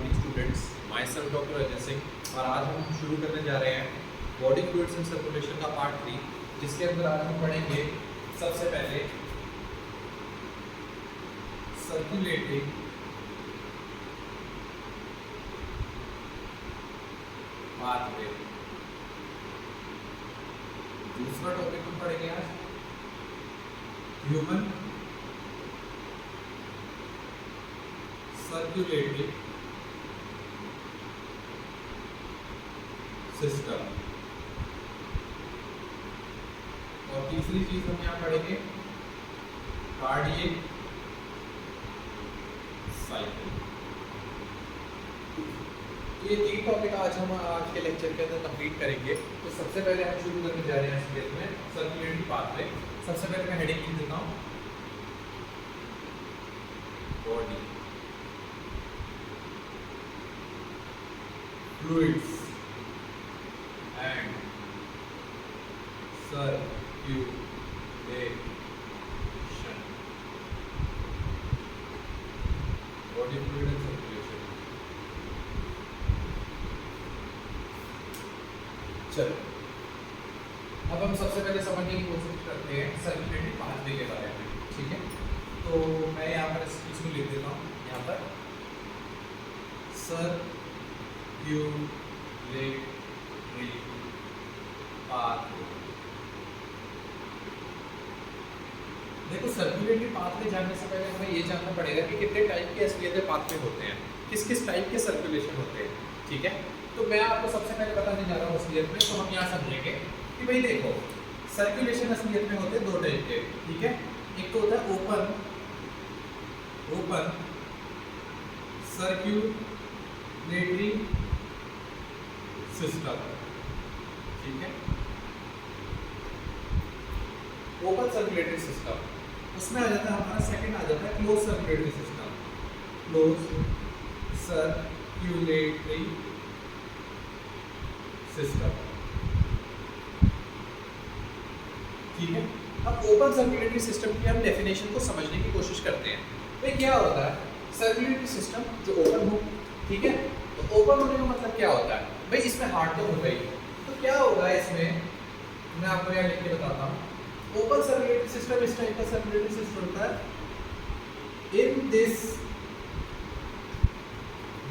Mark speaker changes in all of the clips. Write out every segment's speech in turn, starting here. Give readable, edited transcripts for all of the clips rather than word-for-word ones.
Speaker 1: Morning students, my self doctor Ajay Singh. और आज हम शुरू करने जा रहे हैं बॉडी फ्लूइड्स एंड सर्कुलेशन का पार्ट 3, जिसके अंदर आज हम पढ़ेंगे सबसे पहले सर्कुलेटिंग पाथवे। दूसरा टॉपिक हम पढ़ेंगे आज ह्यूमन सर्कुलेटरी सिस्टम। और तीसरी चीज हम यहाँ पढ़ेंगे कार्डियक साइकिल। ये तीन टॉपिक आज हम आज के लेक्चर के अंदर कंप्लीट करेंगे। तो सबसे पहले हम शुरू करने जा रहे हैं इस केस में सर्कुलेटरी पाथवे। सबसे पहले मैं हेडिंग लिख देता हूँ body fluids and circulation. Body fluid and circulation. चलो अब हम सबसे पहले समझने की कोशिश करते हैं सर्कुलेटरी पाथवे के बारे में। ठीक है, तो मैं यहाँ पर इस चीज को लिख देता हूँ यहाँ पर सर्कुलेटरी पाथवे। देखो, सर्कुलेटरी पाथवे जानने से पहले हमें ये जानना पड़ेगा कि कितने टाइप के एसपीएच पाथवे होते हैं, किस किस टाइप के सर्कुलेशन होते हैं। ठीक है, तो मैं आपको सबसे पहले बताने जा रहा हूँ असलियत में। तो हम यहाँ समझेंगे कि भाई देखो, सर्कुलेशन असलियत में होते हैं दो टाइप के। ठीक है, एक तो होता है ओपन सर्कुलेटरी सिस्टम। ठीक है, ओपन सर्कुलेटरी सिस्टम, उसमें आ जाता है हमारा सेकंड आ जाता है close circulatory system. Close circulatory system. ठीक है, अब ओपन सर्कुलेटरी सिस्टम की हम डेफिनेशन को समझने की कोशिश करते हैं। भाई क्या होता है सर्कुलेटरी सिस्टम जो ओपन हो। ठीक है, तो ओपन होने का मतलब क्या होता है भाई, इसमें हार्ट तो होगा ही, तो क्या होगा इसमें, मैं आपको यहाँ लिख के बताता हूँ। ओपन सर्कुलेटरी सिस्टम इस टाइप का सर्कुलेटरी सिस्टम होता है। In this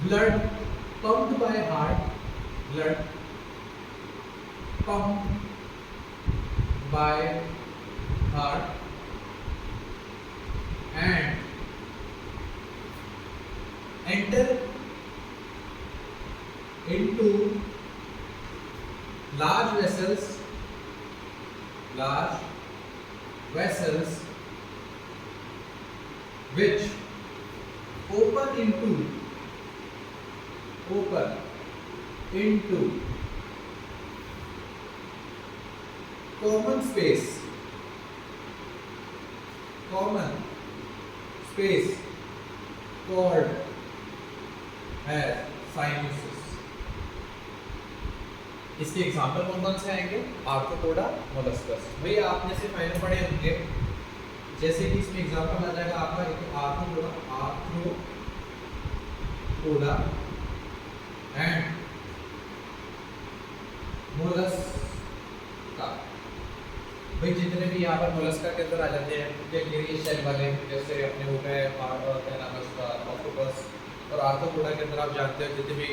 Speaker 1: blood pumped by heart, blood pumped by heart and enter into large vessels which open into common space called as sinuses। इसके एग्जाम्पल कौन से आएंगे, आर्थ्रोपोडा, मोलस्कस। भाई आपने से पहले पढ़े होंगे, जैसे कि इसमें एग्जाम्पल आ जाएगा आपका आर्थ्रोपोडा एंड मोलस्का। भाई जितने भी यहाँ पर मोलस्का के अंदर आ जाते हैं, ये शेल वाले, जैसे अपने हो गए क्या नाम है उसका, ऑक्टोपस। और आर्थ्रोपोडा के अंदर आप जानते हैं जितने भी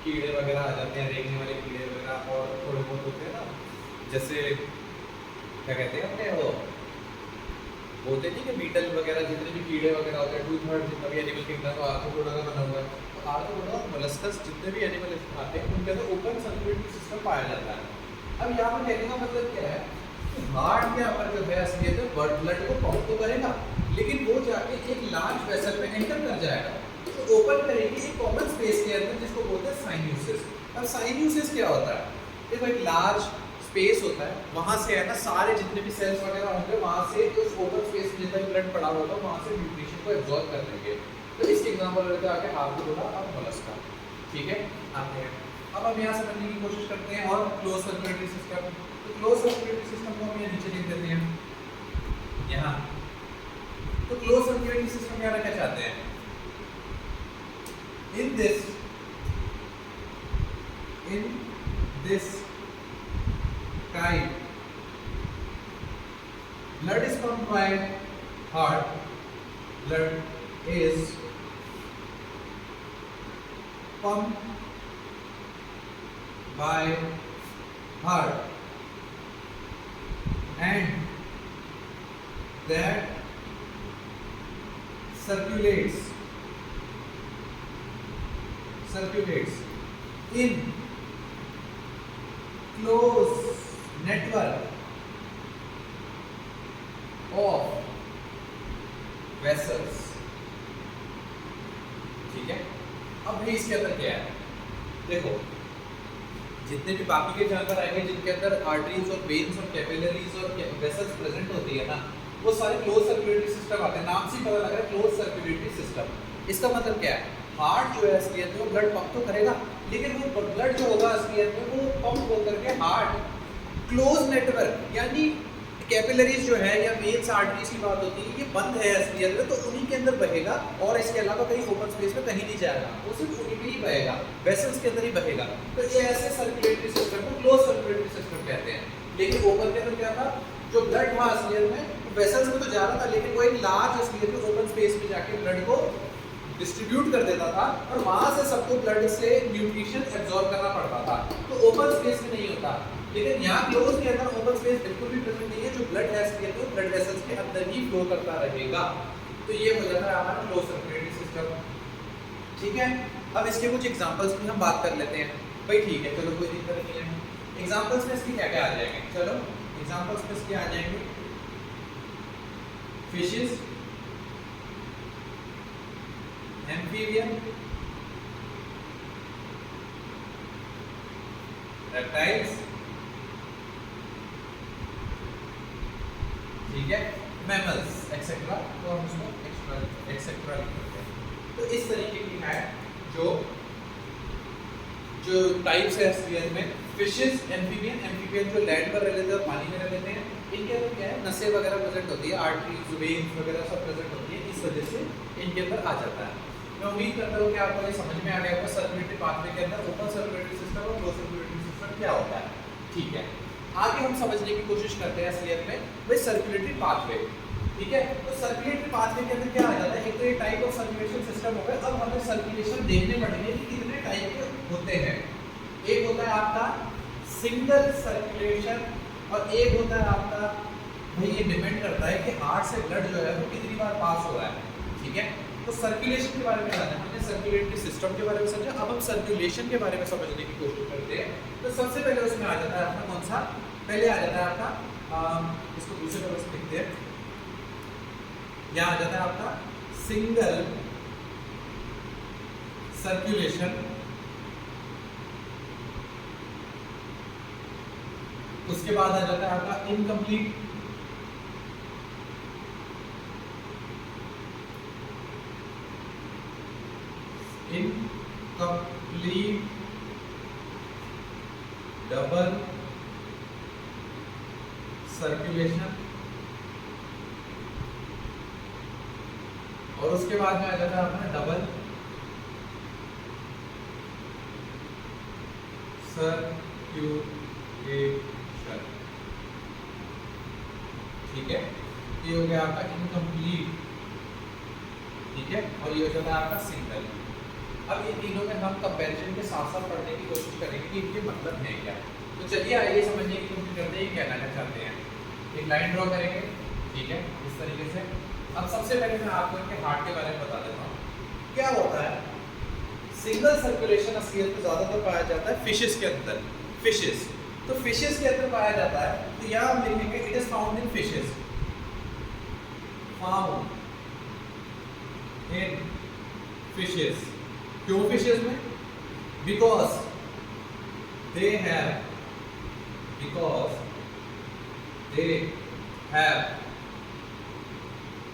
Speaker 1: कीड़े वगैरह आ जाते हैं, रेंगने वाले कीड़े वगैरह, और थोड़े बहुत होते हैं ना, जैसे क्या कहते हैं अपने वो होते नहीं कि बीटल वगैरह, जितने भी कीड़े वगैरह होते हैं, 2/3 जितना भी एनिमल किंगडम तो आर्थ्रोपोडा का बना हुआ है। तो आर्थ्रोपोडा और मोलस्कस जितने भी एनिमल आते हैं उनके अंदर ओपन सर्कुलेटरी सिस्टम पाया जाता है। अब यहाँ पर कहने का मतलब क्या है, हार्ट के ऊपर जो है असलियत है ब्लड को पंप तो करेगा, लेकिन वो जाके एक लार्ज वेसल में एंटर कर जाएगा, तो ओपन करेगी एक कॉमन स्पेस के अंदर, जिसको बोलते हैं साइन्यूसिस। अब साइन्यूसिस क्या होता है, देखो एक लार्ज स्पेस होता है, वहां से है ना सारे जितने भी सेल्स वगैरह होंगे, वहां से उस ओपन स्पेस में जितना भी ब्लड पड़ा होगा वहां से न्यूट्रिशन को एब्जॉर्ब कर लेंगे। तो इसके एग्जांपल लेते हैं आगे आर्थ्रोपोडा और मोलस्का। ठीक है, आते हैं अब हम यहाँ समझने की कोशिश करते हैं और क्लोज सर्कुलेटरी सिस्टम। तो क्लोज सर्कुलेटरी सिस्टम को हम यहाँ नीचे लिख देते हैं यहाँ। तो क्लोज सर्कुलेटरी सिस्टम यहाँ क्या चाहते हैं, In this type, blood is pumped by heart. Blood is pumped by heart, and that circulates in close network of vessels. ठीक है, अब भाई इसके अंदर क्या है, देखो जितने भी बाकी के जानवर आएंगे जिनके अंदर आर्टरीज और वेन्स और कैपिलरीज और वेसल्स प्रेजेंट होती है ना, वो सारे क्लोज सर्कुलेटरी सिस्टम आते हैं। नाम से पता लग रहा है क्लोज सर्कुलेटरी सिस्टम। इसका मतलब क्या है, हार्ट जो है असलियत में वो ब्लड पंप तो करेगा, लेकिन वो ब्लड जो होगा असलियत में वो पंप होकर के हार्ट क्लोज नेटवर्क यानी कैपिलरीज जो है या वेन्स आर्टरीज की बात होती है, ये बंद है असलियत में, तो उन्हीं के अंदर बहेगा और इसके अलावा कहीं ओपन स्पेस में कहीं नहीं जाएगा, वो सिर्फ उन्हीं में ही बहेगा, वेसल्स के अंदर ही बहेगा। तो ये ऐसे सर्कुलेटरी सिस्टम को क्लोज सर्कुलेटरी सिस्टम कहते हैं। लेकिन ओपन के अंदर क्या था, जो ब्लड था असलियत में वेसल्स में तो जा रहा था, लेकिन वो एक लार्ज असलियत में ओपन स्पेस में जाके ब्लड को डिस्ट्रीब्यूट कर देता था और वहां से सबको ब्लड से न्यूट्रिशन एब्जॉर्ब करना पड़ता था। तो ओपन स्पेस में नहीं होता, लेकिन यहाँ क्लोज के अंदर ओपन स्पेस बिल्कुल भी प्रेजेंट नहीं है। जो ब्लड है तो ब्लड वेसल्स के अंदर ही फ्लो करता रहेगा। तो ये हो जाता है हमारा क्लोज सर्कुलेटरी सिस्टम। ठीक है, अब इसके कुछ एग्जांपल्स भी हम बात कर लेते हैं। भाई ठीक है, चलो कोई दिक्कत नहीं है। एग्जांपल्स में इसके क्या क्या आ जाएंगे, चलो एग्जांपल्स में इसके आ जाएंगे फिशेस, एम्फीबियन, रेप्टाइल्स, ठीक है, मैमल्स एक्सेट्रा, तो हम उसको एक्सेट्रा लिख देते हैं। तो इस तरीके की है जो टाइप्स है असलियत में फिशेस, एम्फीबियन जो लैंड पर रह लेते हैं और पानी में रह लेते हैं। इनके अंदर क्या है, नसें वगैरह प्रेजेंट होती है, आर्टरीज, वेन्स वगैरह सब प्रेजेंट होती है, इस वजह से इनके अंदर आ जाता है। मैं उम्मीद करता हूँ कि आपको ये समझ में आ गया होगा सर्कुलेटरी पाथवे के अंदर ओपन सर्कुलेटरी सिस्टम और क्लोज सर्कुलेटरी सिस्टम क्या होता है। ठीक है, आगे हम समझने की कोशिश करते हैं असलियत में भाई सर्कुलेटरी पाथवे। ठीक है, तो सर्कुलेटरी पाथवे के अंदर क्या आ जाता है, एक तो ये टाइप ऑफ सर्कुलेशन सिस्टम हो गया। अब हमें सर्कुलेशन देखने पड़ेंगे कि कितने टाइप के होते हैं। एक होता है आपका सिंगल सर्कुलेशन और एक होता है आपका, भाई ये डिपेंड करता है कि हार्ट से ब्लड जो है वो कितनी बार पास हो रहा है। ठीक है, तो सर्कुलेशन के बारे में जाना, हमने सर्कुलेटरी सिस्टम के बारे में समझा। अब हम सर्कुलेशन के बारे में समझने की कोशिश करते हैं। तो सबसे पहले उसमें आ जाता है अपना कौन सा, पहले आ जाता है आपका इसको दूसरे कलर से लिखते हैं, यहाँ आ जाता है आपका सिंगल सर्कुलेशन, उसके बाद आ जाता है आपका इनकम्प्लीट, डबल सर्कुलेशन, और उसके बाद में आ जाता है अपना डबल सर्कुलेशन। ठीक है, ये हो गया आपका इनकम्प्लीट। ठीक है, और ये हो जाता है आपका सिंगल। अब इन तीनों में हम कंपैरिजन के साथ साथ पढ़ने की कोशिश करेंगे कि इनके मतलब है क्या। तो चलिए आइए समझने की कोशिश करते हैं क्या कहना चाहते हैं। एक लाइन ड्रॉ करेंगे, ठीक है, इस तरीके से। अब सबसे पहले मैं आपको इनके हार्ट के बारे में बता देता हूँ। क्या होता है, सिंगल सर्कुलेशन असलियत में ज़्यादातर पाया जाता है फिशेस के अंदर। फिशेस, तो फिशेस के अंदर पाया जाता है, तो यहाँ हम लिखेंगे it is found in fishes, found in fishes. क्यों फिशेस में, because they have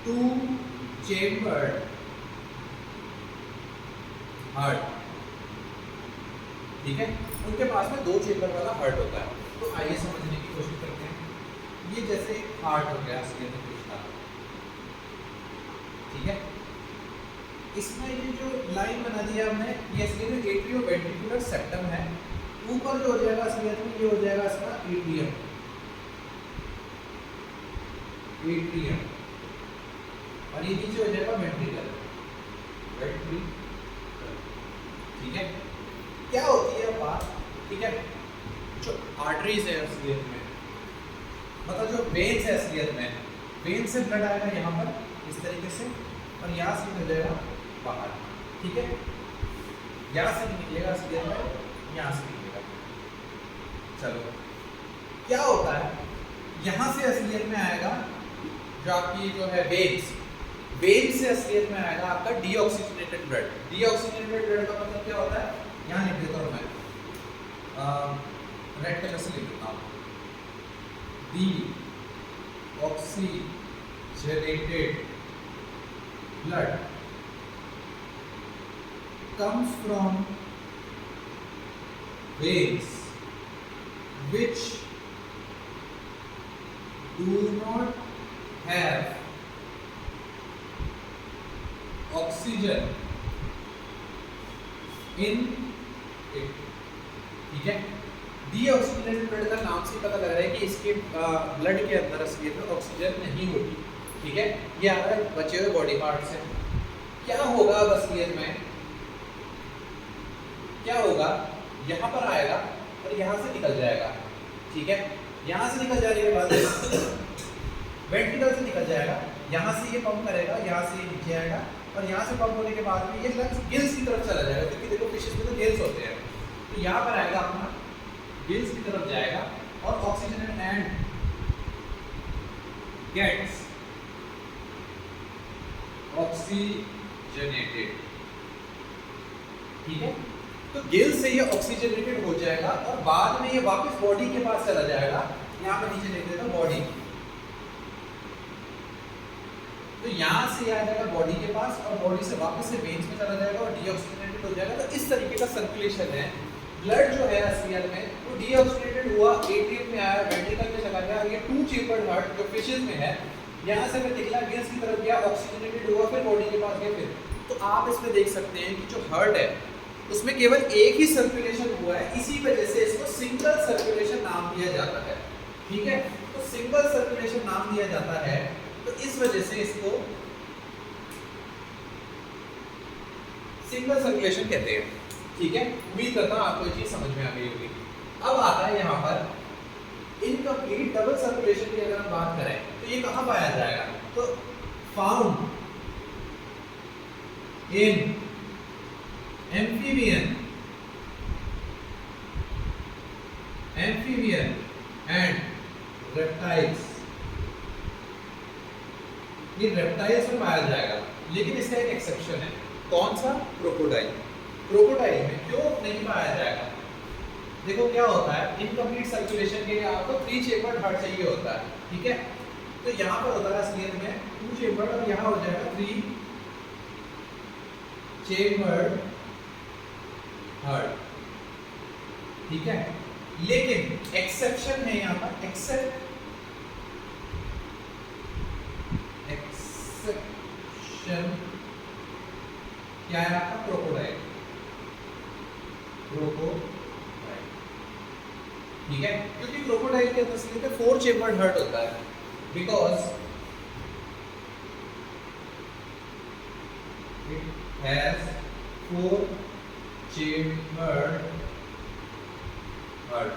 Speaker 1: to chambered heart. ठीक है, उनके पास में दो चेम्बर वाला हार्ट होता है। तो आइए समझने की कोशिश करते हैं। ये जैसे हार्ट हो गया असलियत में फिश का, ठीक है, इसमें ये जो लाइन बना दिया हमने, ये असलियत में एट्रियोवेंट्रिकुलर सेप्टम है। ऊपर जो हो जाएगा असलियत में ये हो जाएगा इसका एट्रियम, एट्रियम, और ये नीचे हो जाएगा वेंट्रिकल, वेंट्रिकल। ठीक है, क्या होती है बात, ठीक है, जो आर्टरीज है असलियत में, मतलब जो वेन्स है असलियत में, वेन से ब्लड आएगा यहाँ पर इस तरीके से, और यहाँ से निकल जाएगा बाहर। ठीक है, यहाँ से निकलेगा असलियत में, यहाँ से निकलेगा। चलो, क्या होता है, यहाँ से असलियत में आएगा जो आपकी जो है वेन्स, वेन से असलियत में आएगा आपका डीऑक्सीजनेटेड ब्लड। डीऑक्सीजनेटेड ब्लड का मतलब क्या होता है, यहाँ लिख देता हूँ मैं, रेड कलर से लिख देता हूँ, deoxygenated blood comes from veins which do not have oxygen in it। ठीक है, डीऑक्सीजनेटेड ब्लड का नाम से पता लग रहा है कि इसके ब्लड के अंदर असलियत में ऑक्सीजन नहीं होती। ठीक है, ये आ रहा है बचे हुए बॉडी पार्ट से। क्या होगा अब असलियत में, क्या होगा, यहाँ पर आएगा और यहाँ से निकल जाएगा। ठीक है, यहाँ से निकल जाने के बाद वेंट्रिकल से निकल जाएगा, यहाँ से ये पंप करेगा, यहाँ से ये नीचे आएगा, और यहाँ से पंप होने के बाद में ये लंग्स गिल्स की तरफ चला जाएगा, क्योंकि देखो फिशेस में तो गिल्स होते हैं। तो यहाँ पर आएगा अपना, गिल्स की तरफ जाएगा, और ऑक्सीजन एंड गेट्स ऑक्सीजनेटेड। ठीक है, तो गिल से ये ऑक्सीजनेटेड हो जाएगा, और बाद में ये वापस बॉडी के पास चला जाएगा। यहाँ पे नीचे लिख देता हूँ बॉडी, तो यहाँ से आ जाएगा बॉडी के पास, और बॉडी से वापस से वेन्स में चला जाएगा और डीऑक्सीजनेटेड हो जाएगा। तो इस तरीके का सर्कुलेशन है। ब्लड जो है असलियत में वो डीऑक्सीजनेटेड हुआ, एट्रियम में आया, वेंट्रिकल में चला गया, ये टू चेम्बर्ड हार्ट जो फिशेस में है, यहाँ से फिर निकला, गिल्स की तरफ गया, ऑक्सीजनेटेड हुआ, फिर बॉडी के पास गया। फिर तो आप इसमें देख सकते हैं कि जो हार्ट है उसमें केवल एक ही सर्कुलेशन हुआ है, इसी वजह से इसको सिंगल सर्कुलेशन नाम दिया जाता है। ठीक है, तो सिंगल सर्कुलेशन नाम दिया जाता है, तो इस वजह से इसको सिंगल सर्कुलेशन कहते हैं। ठीक है, उम्मीद करता हूँ आपको ये चीज समझ में आ गई होगी। अब आता है यहाँ पर इनकम्प्लीट डबल सर्कुलेशन की अगर हम बात करें तो ये कहाँ पाया जाएगा, तो found in amphibian and reptiles. ये रेप्टाइल्स में पाया जाएगा, लेकिन इसका एक एक्सेप्शन है। कौन सा, क्रोकोडाइल। क्रोकोडाइल में क्यों नहीं पाया जाएगा, देखो क्या होता है, इनकम्प्लीट सर्कुलेशन के लिए आपको 3 चेम्बर्ड हार्ट चाहिए होता है। ठीक है, तो यहाँ पर होता है असलियत में 2 चेम्बर्ड, और यहाँ हो जाएगा 3 चेम्बर्ड हार्ट। ठीक है, लेकिन एक्सेप्शन है यहाँ पर, एक्सेप्शन क्या है आपका, क्रोकोडाइल, क्रोकोडाइल। ठीक है, क्योंकि क्रोकोडाइल के अंदर असलियत में 4 चेम्बर्ड हार्ट होता है, because it has 4 chambered heart.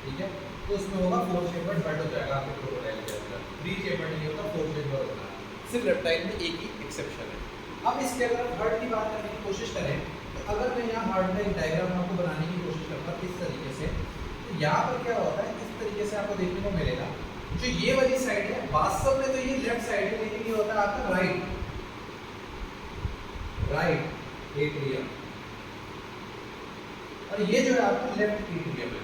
Speaker 1: ठीक है, तो उसमें होगा 4 चेम्बर्ड हार्ट हो जाएगा आपके क्रोकोडाइल के अंदर। 3 चेम्बर्ड नहीं होता, 4 चेम्बर होता है। सिर्फ रेप्टाइल में एक ही एक्सेप्शन है। अब इसके अगर हम हार्ट की बात करने की कोशिश करें, तो अगर मैं यहाँ हार्ट का एक डायग्राम आपको बनाने की कोशिश करता हूँ इस तरीके से, तो यहाँ पर क्या होता है, इस तरीके से आपको देखने को मिलेगा। जो ये वाली साइड है, वास्तव में तो ये लेफ्ट साइड है, लेकिन ये होता है आपका राइट एट्रियम, और ये जो है आपका लेफ्ट एट्रियम है,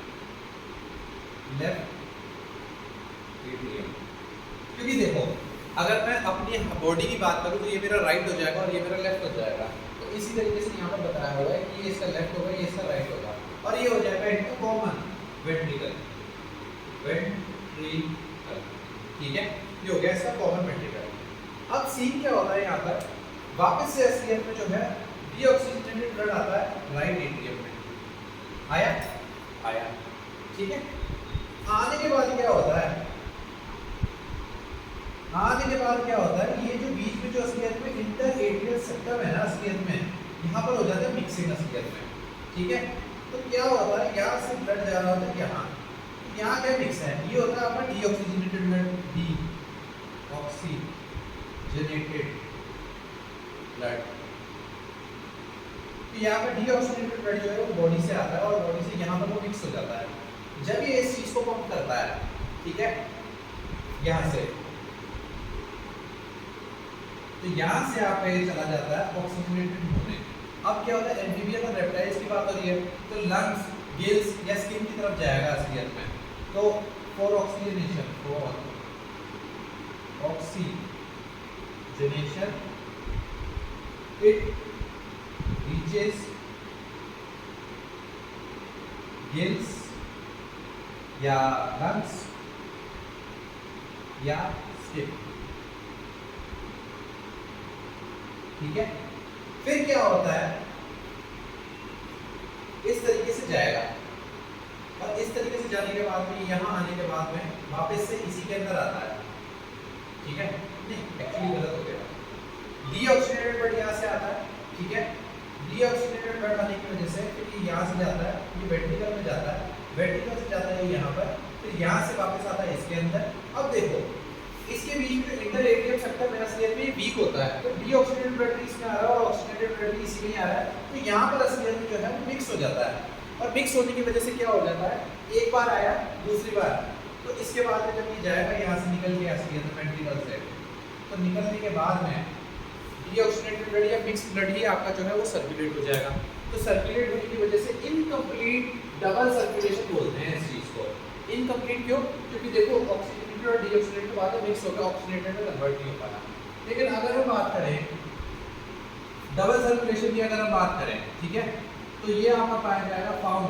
Speaker 1: लेफ्ट एट्रियम। क्योंकि देखो, अगर मैं अपनी बॉडी की बात करूं तो ये मेरा राइट हो जाएगा और ये मेरा लेफ्ट हो जाएगा। तो इसी तरीके से यहाँ पर बताया हुआ है कि ये इसका लेफ्ट होगा, ये इसका राइट होगा, और ये हो जाएगा इनका कॉमन वेंट्रिकल, वेंट्रिकल। ठीक है, ये हो गया इसका कॉमन वेंट्रिकल। अब सीन क्या होता है यहाँ पर, वापस से एससीएफ में जो है डीऑक्सीजनेटेड ब्लड आता है राइट एट्रियम में, आया आया, ठीक है। आने के बाद क्या होता है, आने के बाद क्या होता है, ये जो बीच में जो असलियत में इंटर एट्रियल सेप्टम है ना, असलियत में यहाँ पर हो जाता है मिक्सिंग असलियत में, ठीक है। तो क्या होता है, यहाँ से ब्लड जा रहा होता है यहाँ, तो यहाँ क्या मिक्स है, ये होता है आपका डीऑक्सीजनेटेड ब्लड, डीऑक्सीजनेटेड ब्लड। तो यहाँ पर डीऑक्सीजनेटेड ब्लड जो है वो बॉडी से आता है और बॉडी से यहाँ पर वो मिक्स हो जाता है। जब ये इस चीज को पंप करता है, ठीक है, यहाँ से, तो यहाँ से आपका ये चला जाता है ऑक्सीजनेटेड होने। अब क्या होता है, एम्फीबियन और रेप्टाइल्स की बात हो रही है, तो लंग्स, गिल्स या स्किन की तरफ जाएगा असलियत में। तो for oxygenation, for oxygenation it reaches gills या लंग्स या स्किन, ठीक है। फिर क्या होता है, इस तरीके से जाएगा और इस तरीके से जाने के बाद में यहाँ आने के बाद में वापस से इसी के अंदर आता है, ठीक है। नहीं, एक्चुअली गलत हो गया, डीऑक्सीजनेटेड ब्लड यहाँ से आता है, ठीक है। डीऑक्सीजनेटेड ब्लड आने की वजह से फिर ये यहाँ से जाता है, ये वेंट्रिकल में जाता है, वेंट्रिकल से जाता है यहाँ पर, फिर यहाँ से वापस आता है इसके अंदर। अब देखो इसके बीच में इंटर एट्रियम सेप्टम में असलियत में वीक होता है, तो डीऑक्सीजनेटेड ब्लड इसमें आ रहा है और ऑक्सीजनेटेड ब्लड इसी में आ रहा है, तो यहाँ पर असलियत में जो है वो मिक्स हो जाता है। और मिक्स होने की वजह से क्या हो जाता है, एक बार आया, दूसरी बार, तो इसके बाद में जब ये जाएगा यहाँ से निकल के असलियत में वेंट्रिकल से, तो निकलने के बाद में डीऑक्सीजनेटेड ब्लड या मिक्स ब्लड ही आपका जो है वो सर्कुलेट हो जाएगा। तो सर्कुलेट होने की वजह से इनकम्प्लीट डबल सर्कुलेशन बोलते हैं इस चीज को। इनकम्प्लीट क्यों, क्योंकि देखो ऑक्सीजनेटेड और डीऑक्सीजनेटेड के बाद मिक्स होकर ऑक्सीजनेटेड में कन्वर्ट नहीं हो पाया। लेकिन अगर हम बात करें डबल सर्कुलेशन की, अगर हम बात करें, ठीक है, तो ये आपका पाया जाएगा फाउंड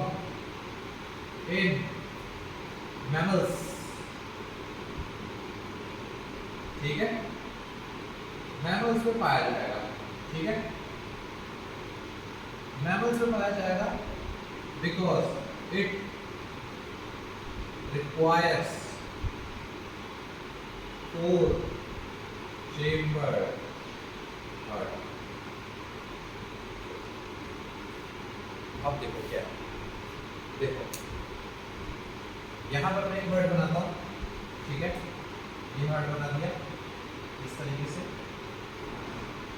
Speaker 1: इन मैमल्स, ठीक है, मैमल्स में पाया जाएगा, ठीक है, मैमल्स में पाया जाएगा because it requires 4 chamber heart। अब देखो क्या, देखो यहां पर मैं एक वर्ड बनाता हूं, ठीक है, ये वर्ड बना दिया इस तरीके से,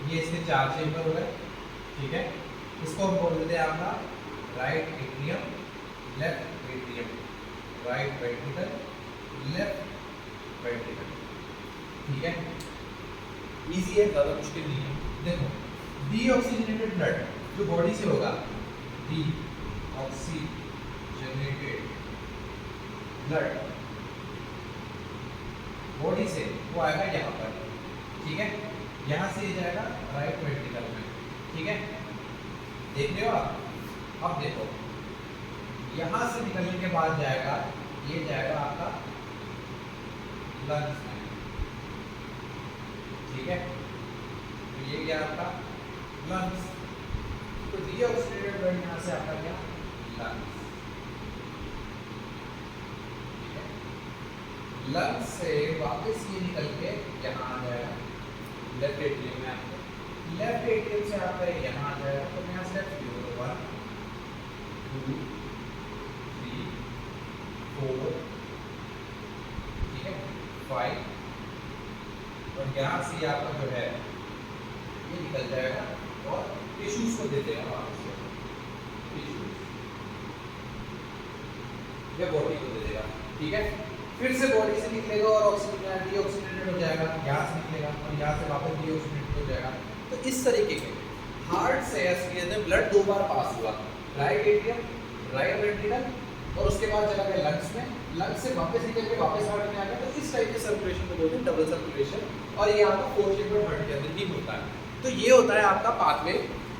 Speaker 1: ये इसके 4 चेंबर हो गए, ठीक है। इसको हम बोल देते हैं आपका right atrium, left atrium, right ventricle, left ventricle, ठीक है। इजी है, ज़्यादा मुश्किल नहीं है। देखो डीऑक्सीजनेटेड ब्लड जो बॉडी से होगा, डीऑक्सीजनेटेड ब्लड बॉडी से वो आएगा यहाँ पर, ठीक है, यहाँ से ये जाएगा राइट वेंट्रिकल में, ठीक है, देख रहे हो आप। अब देखो यहाँ से निकलने के बाद जाएगा, ये जाएगा आपका लंग्स में, ठीक है, तो ये क्या आपका लंग्स, तो डीऑक्सीजनेटेड ब्लड यहाँ से आपका क्या लंग्स, ठीक है। लंग्स से वापस ये निकल के यहाँ आ जाएगा लेफ्ट एट्रियम में, आपको लेफ्ट एट्रियम से आपका यहाँ आ जाएगा, तो यहाँ से 1 2 3 4, ठीक है, 5, और यहाँ से आपका जो है ये निकल जाएगा और टिश्यूज को दे देगा वापस से, टिश्यूज या बॉडी को दे देगा, ठीक है। फिर से बॉडी से निकलेगा और ऑक्सीजन डीऑक्सीजनेटेड हो जाएगा, यहाँ से निकलेगा और यहाँ से वापस डीऑक्सीजनेटेड हो जाएगा। तो इस तरीके के हार्ट से असलियत में ब्लड 2 बार पास हुआ, राइट एट्रियम, राइट वेंट्रिकल, और उसके बाद चला गया लंग्स में, लंग्स से वापस निकल के वापस हार्ट में आ गया। तो इस टाइप के सर्कुलेशन को बोलते हैं डबल सर्कुलेशन, और ये आपका 4 चेंबर हार्ट के अंदर ही होता है। तो ये होता है आपका पाथवे,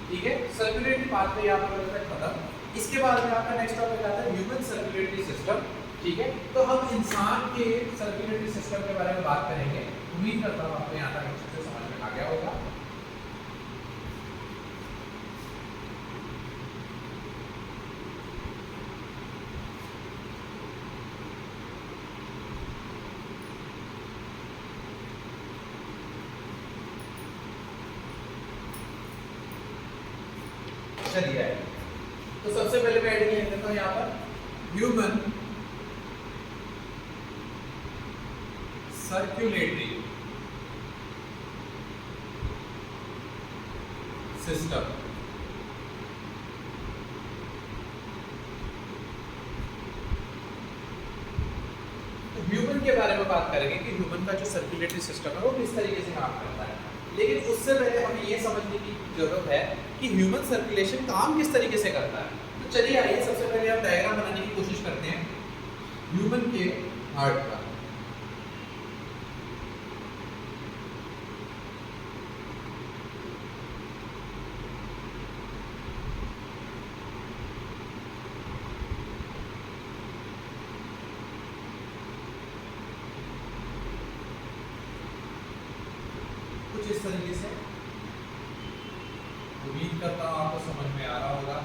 Speaker 1: ठीक है, सर्कुलेटरी पाथवे यहाँ पर खत्म। इसके बाद में आपका नेक्स्ट टॉपिक आता है ह्यूमन सर्कुलेटरी सिस्टम, ठीक है। तो हम इंसान के सर्कुलेटरी सिस्टम के बारे में बात करेंगे, उम्मीद करता हूँ आपको यहाँ तक अच्छे से समझ में आ गया होगा। चलिए तो सबसे पहले मैं हेडिंग लिख देता हूँ यहाँ पर ह्यूमन सर्कुलेटरी सिस्टम। तो ह्यूमन के बारे में बात करेंगे कि ह्यूमन का जो सर्कुलेटरी सिस्टम है वो किस तरीके से काम करता है, लेकिन उससे पहले हमें ये समझने की जरूरत है कि ह्यूमन सर्कुलेशन काम किस तरीके से करता है। तो चलिए आइए सबसे पहले हम डायग्राम बनाने की कोशिश करते हैं ह्यूमन के हार्ट का। कुछ इस तरीके से, उम्मीद करता हूँ आपको समझ में आ रहा होगा।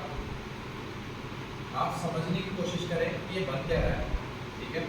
Speaker 1: आप समझने की कोशिश करें कि ये बन क्या रहा है, ठीक है।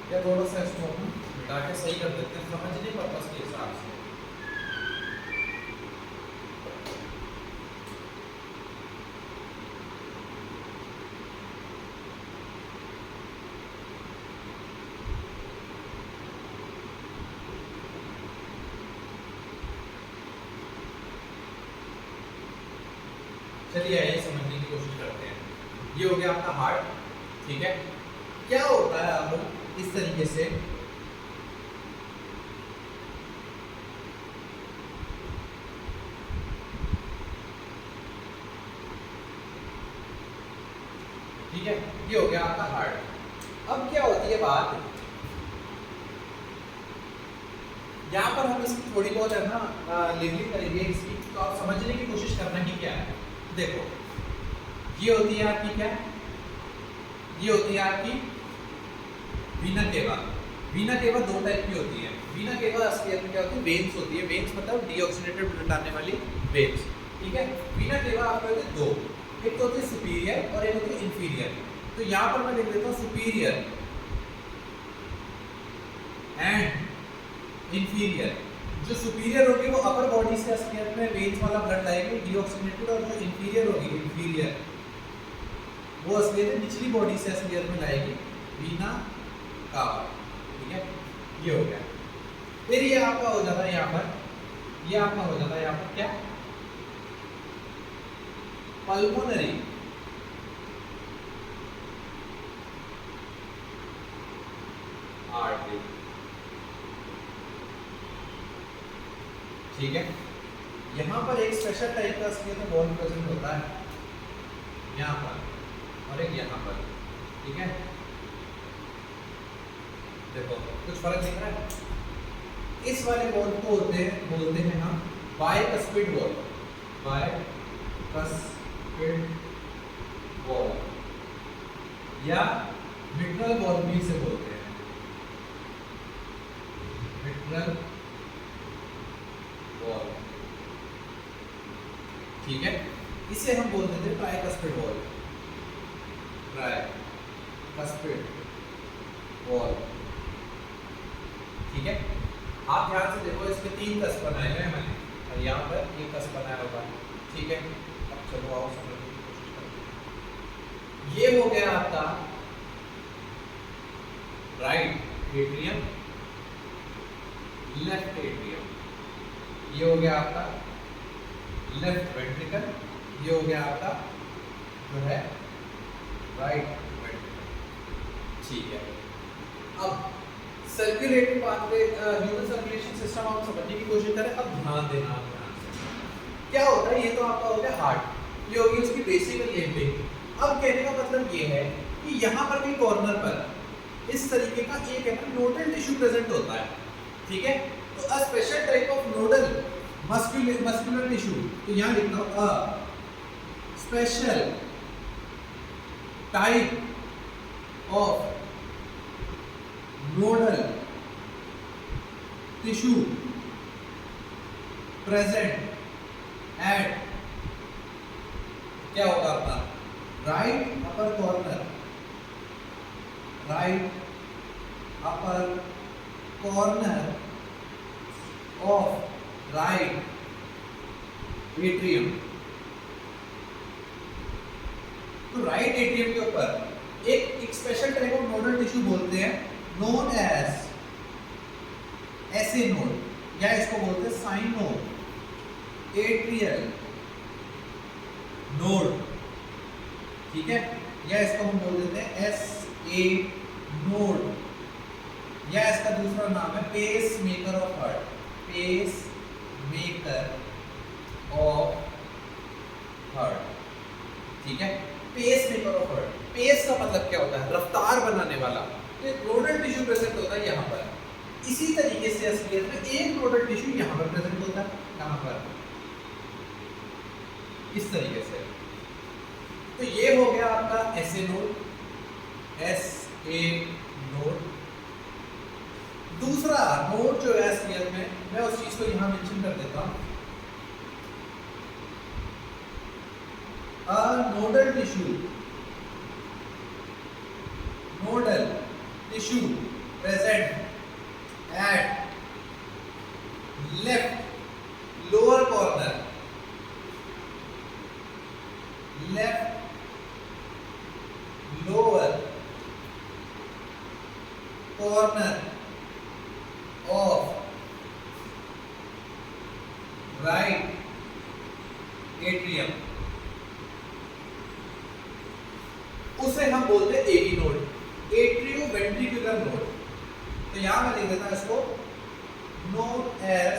Speaker 1: या थोड़ा सा इसको हम मिटा के सही कर देते हैं समझने पर्पस के हिसाब से। चलिए आइए समझने की कोशिश करते हैं। ये हो गया आपका हार्ट, ठीक है। क्या होता है अब इस तरीके से, ठीक है, ये हो गया आपका हार्ट। अब क्या होती है बात, यहाँ पर हम इसकी थोड़ी बहुत है ना लेबलिंग करेंगे इसकी, तो आप समझने की कोशिश करना कि क्या है। देखो ये होती है आपकी क्या, ये होती है आपकी वीना केवा। वीना केवा दो टाइप की होती है। वीना केवा असलियत में क्या होती है, वेन्स होती है। वेन्स मतलब डीऑक्सीनेटेड ब्लड आने वाली वेन्स, ठीक है। वीना केवा आपको होते हैं दो, एक तो होती है सुपीरियर और एक होती है इंफीरियर। तो यहाँ पर मैं लिख देता हूँ सुपीरियर एंड इंफीरियर। जो सुपीरियर होगी वो अपर बॉडी से असलियत में वेन्स वाला ब्लड लाएगी डीऑक्सीनेटेड, और जो इंफीरियर होगी इंफीरियर वो असलियत में निचली बॉडी से असलियत में लाएगी वीना कावा, ठीक है। ये हो गया। फिर ये आपका हो जाता है यहाँ पर, ये आपका हो जाता है यहाँ पर क्या, पल्मोनरी आर्टरी, ठीक है। यहाँ पर एक स्पेशल टाइप का असलियत में वॉल्व प्रेजेंट होता है यहाँ पर और एक यहाँ पर, ठीक है। देखो कुछ फर्क दिख रहा है। इस वाले वॉल्व को बोलते हैं हम बाइकस्पिड वॉल्व, बाइकस्पिड वॉल्व या मिट्रल वॉल्व भी इसे बोलते हैं, मिट्रल वॉल्व, ठीक है। इसे हम बोलते थे ट्राइकस्पिड वॉल्व, ट्राइकस्पिड वॉल्व, ठीक है। आप ध्यान से देखो, इसके 3 कस बनाए हुए हैं मैंने और यहाँ पर एक कस बनाया होगा, ठीक है। अब चलो आओ समझने की कोशिश करते हैं। ये हो गया आपका राइट एट्रियम, लेफ्ट एट्रियम। ये हो गया आपका लेफ्ट वेंट्रिकल, ये हो गया आपका जो है राइट वेंट्रिकल। ठीक है, अब circulatory pathway, human circulation system आप समझने की कोशिश करें। अब ध्यान देना, ध्यान से क्या होता है, ये तो आपका हो गया हार्ट, ये होगी उसकी बेसिक लिंकिंग। अब कहने का मतलब ये है कि यहाँ पर कहीं कॉर्नर पर इस तरीके का एक है ना नोडल टिश्यू प्रेजेंट होता है, ठीक है। तो a special type of nodal muscular tissue, तो यहाँ लिख दो a special type of nodal tissue present eight, क्या होगा आपका right upper corner, right upper corner of right atrium. तो राइट एट्रियम के ऊपर एक special type of nodal tissue बोलते हैं नोन एज एसे नोड, या इसको बोलते हैं साइनो एट्रियल नोड, ठीक है। या इसको हम बोल देते हैं एस ए नोड, या इसका दूसरा नाम है pacemaker of heart, pacemaker of heart, ठीक है। Pacemaker of heart, pace का मतलब क्या होता है, रफ्तार बनाने वाला। तो एक नोडल टिश्यू प्रेजेंट होता है यहाँ पर। इसी तरीके से असलियत में एक नोडल टिश्यू यहाँ पर प्रेजेंट होता है, यहाँ पर इस तरीके से। तो ये हो गया आपका S A node, S A node. दूसरा नोड जो है असलियत में, मैं उस चीज को यहां मेंशन कर देता हूं, nodal tissue, nodal tissue present at left lower corner, left lower corner of right atrium, उसे हम बोलते हैं AV node, atrioventricular node. तो यहां मैं लिख देता हूं इसको नोन एज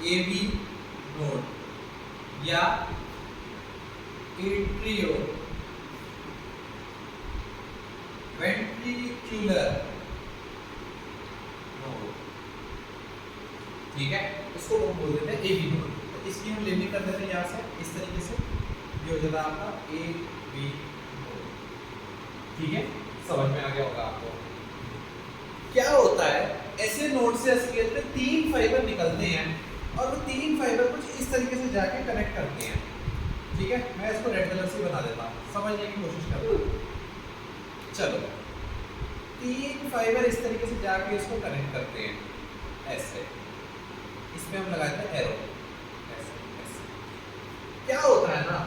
Speaker 1: एवी नोड या एट्रियो वेंट्रिकुलर नोड, ठीक है। इसको हम बोल देते हैं एवी नोड। तो इसकी हम लेनी कर देते हैं यहाँ से इस तरीके से, ये हो जाता है आपका एवी नोड, ठीक है। समझ में आ गया होगा आपको। क्या होता है, ऐसे नोड से असलियत में 3 फाइबर निकलते हैं और वो 3 फाइबर कुछ इस तरीके से जाके कनेक्ट करते हैं, ठीक है। मैं इसको रेड कलर से बना देता हूँ, समझने की कोशिश करता हूँ। चलो, 3 फाइबर इस तरीके से जाके इसको कनेक्ट करते हैं ऐसे, इसमें हम लगाते हैं एरो, ऐसे ऐसे। क्या होता है ना,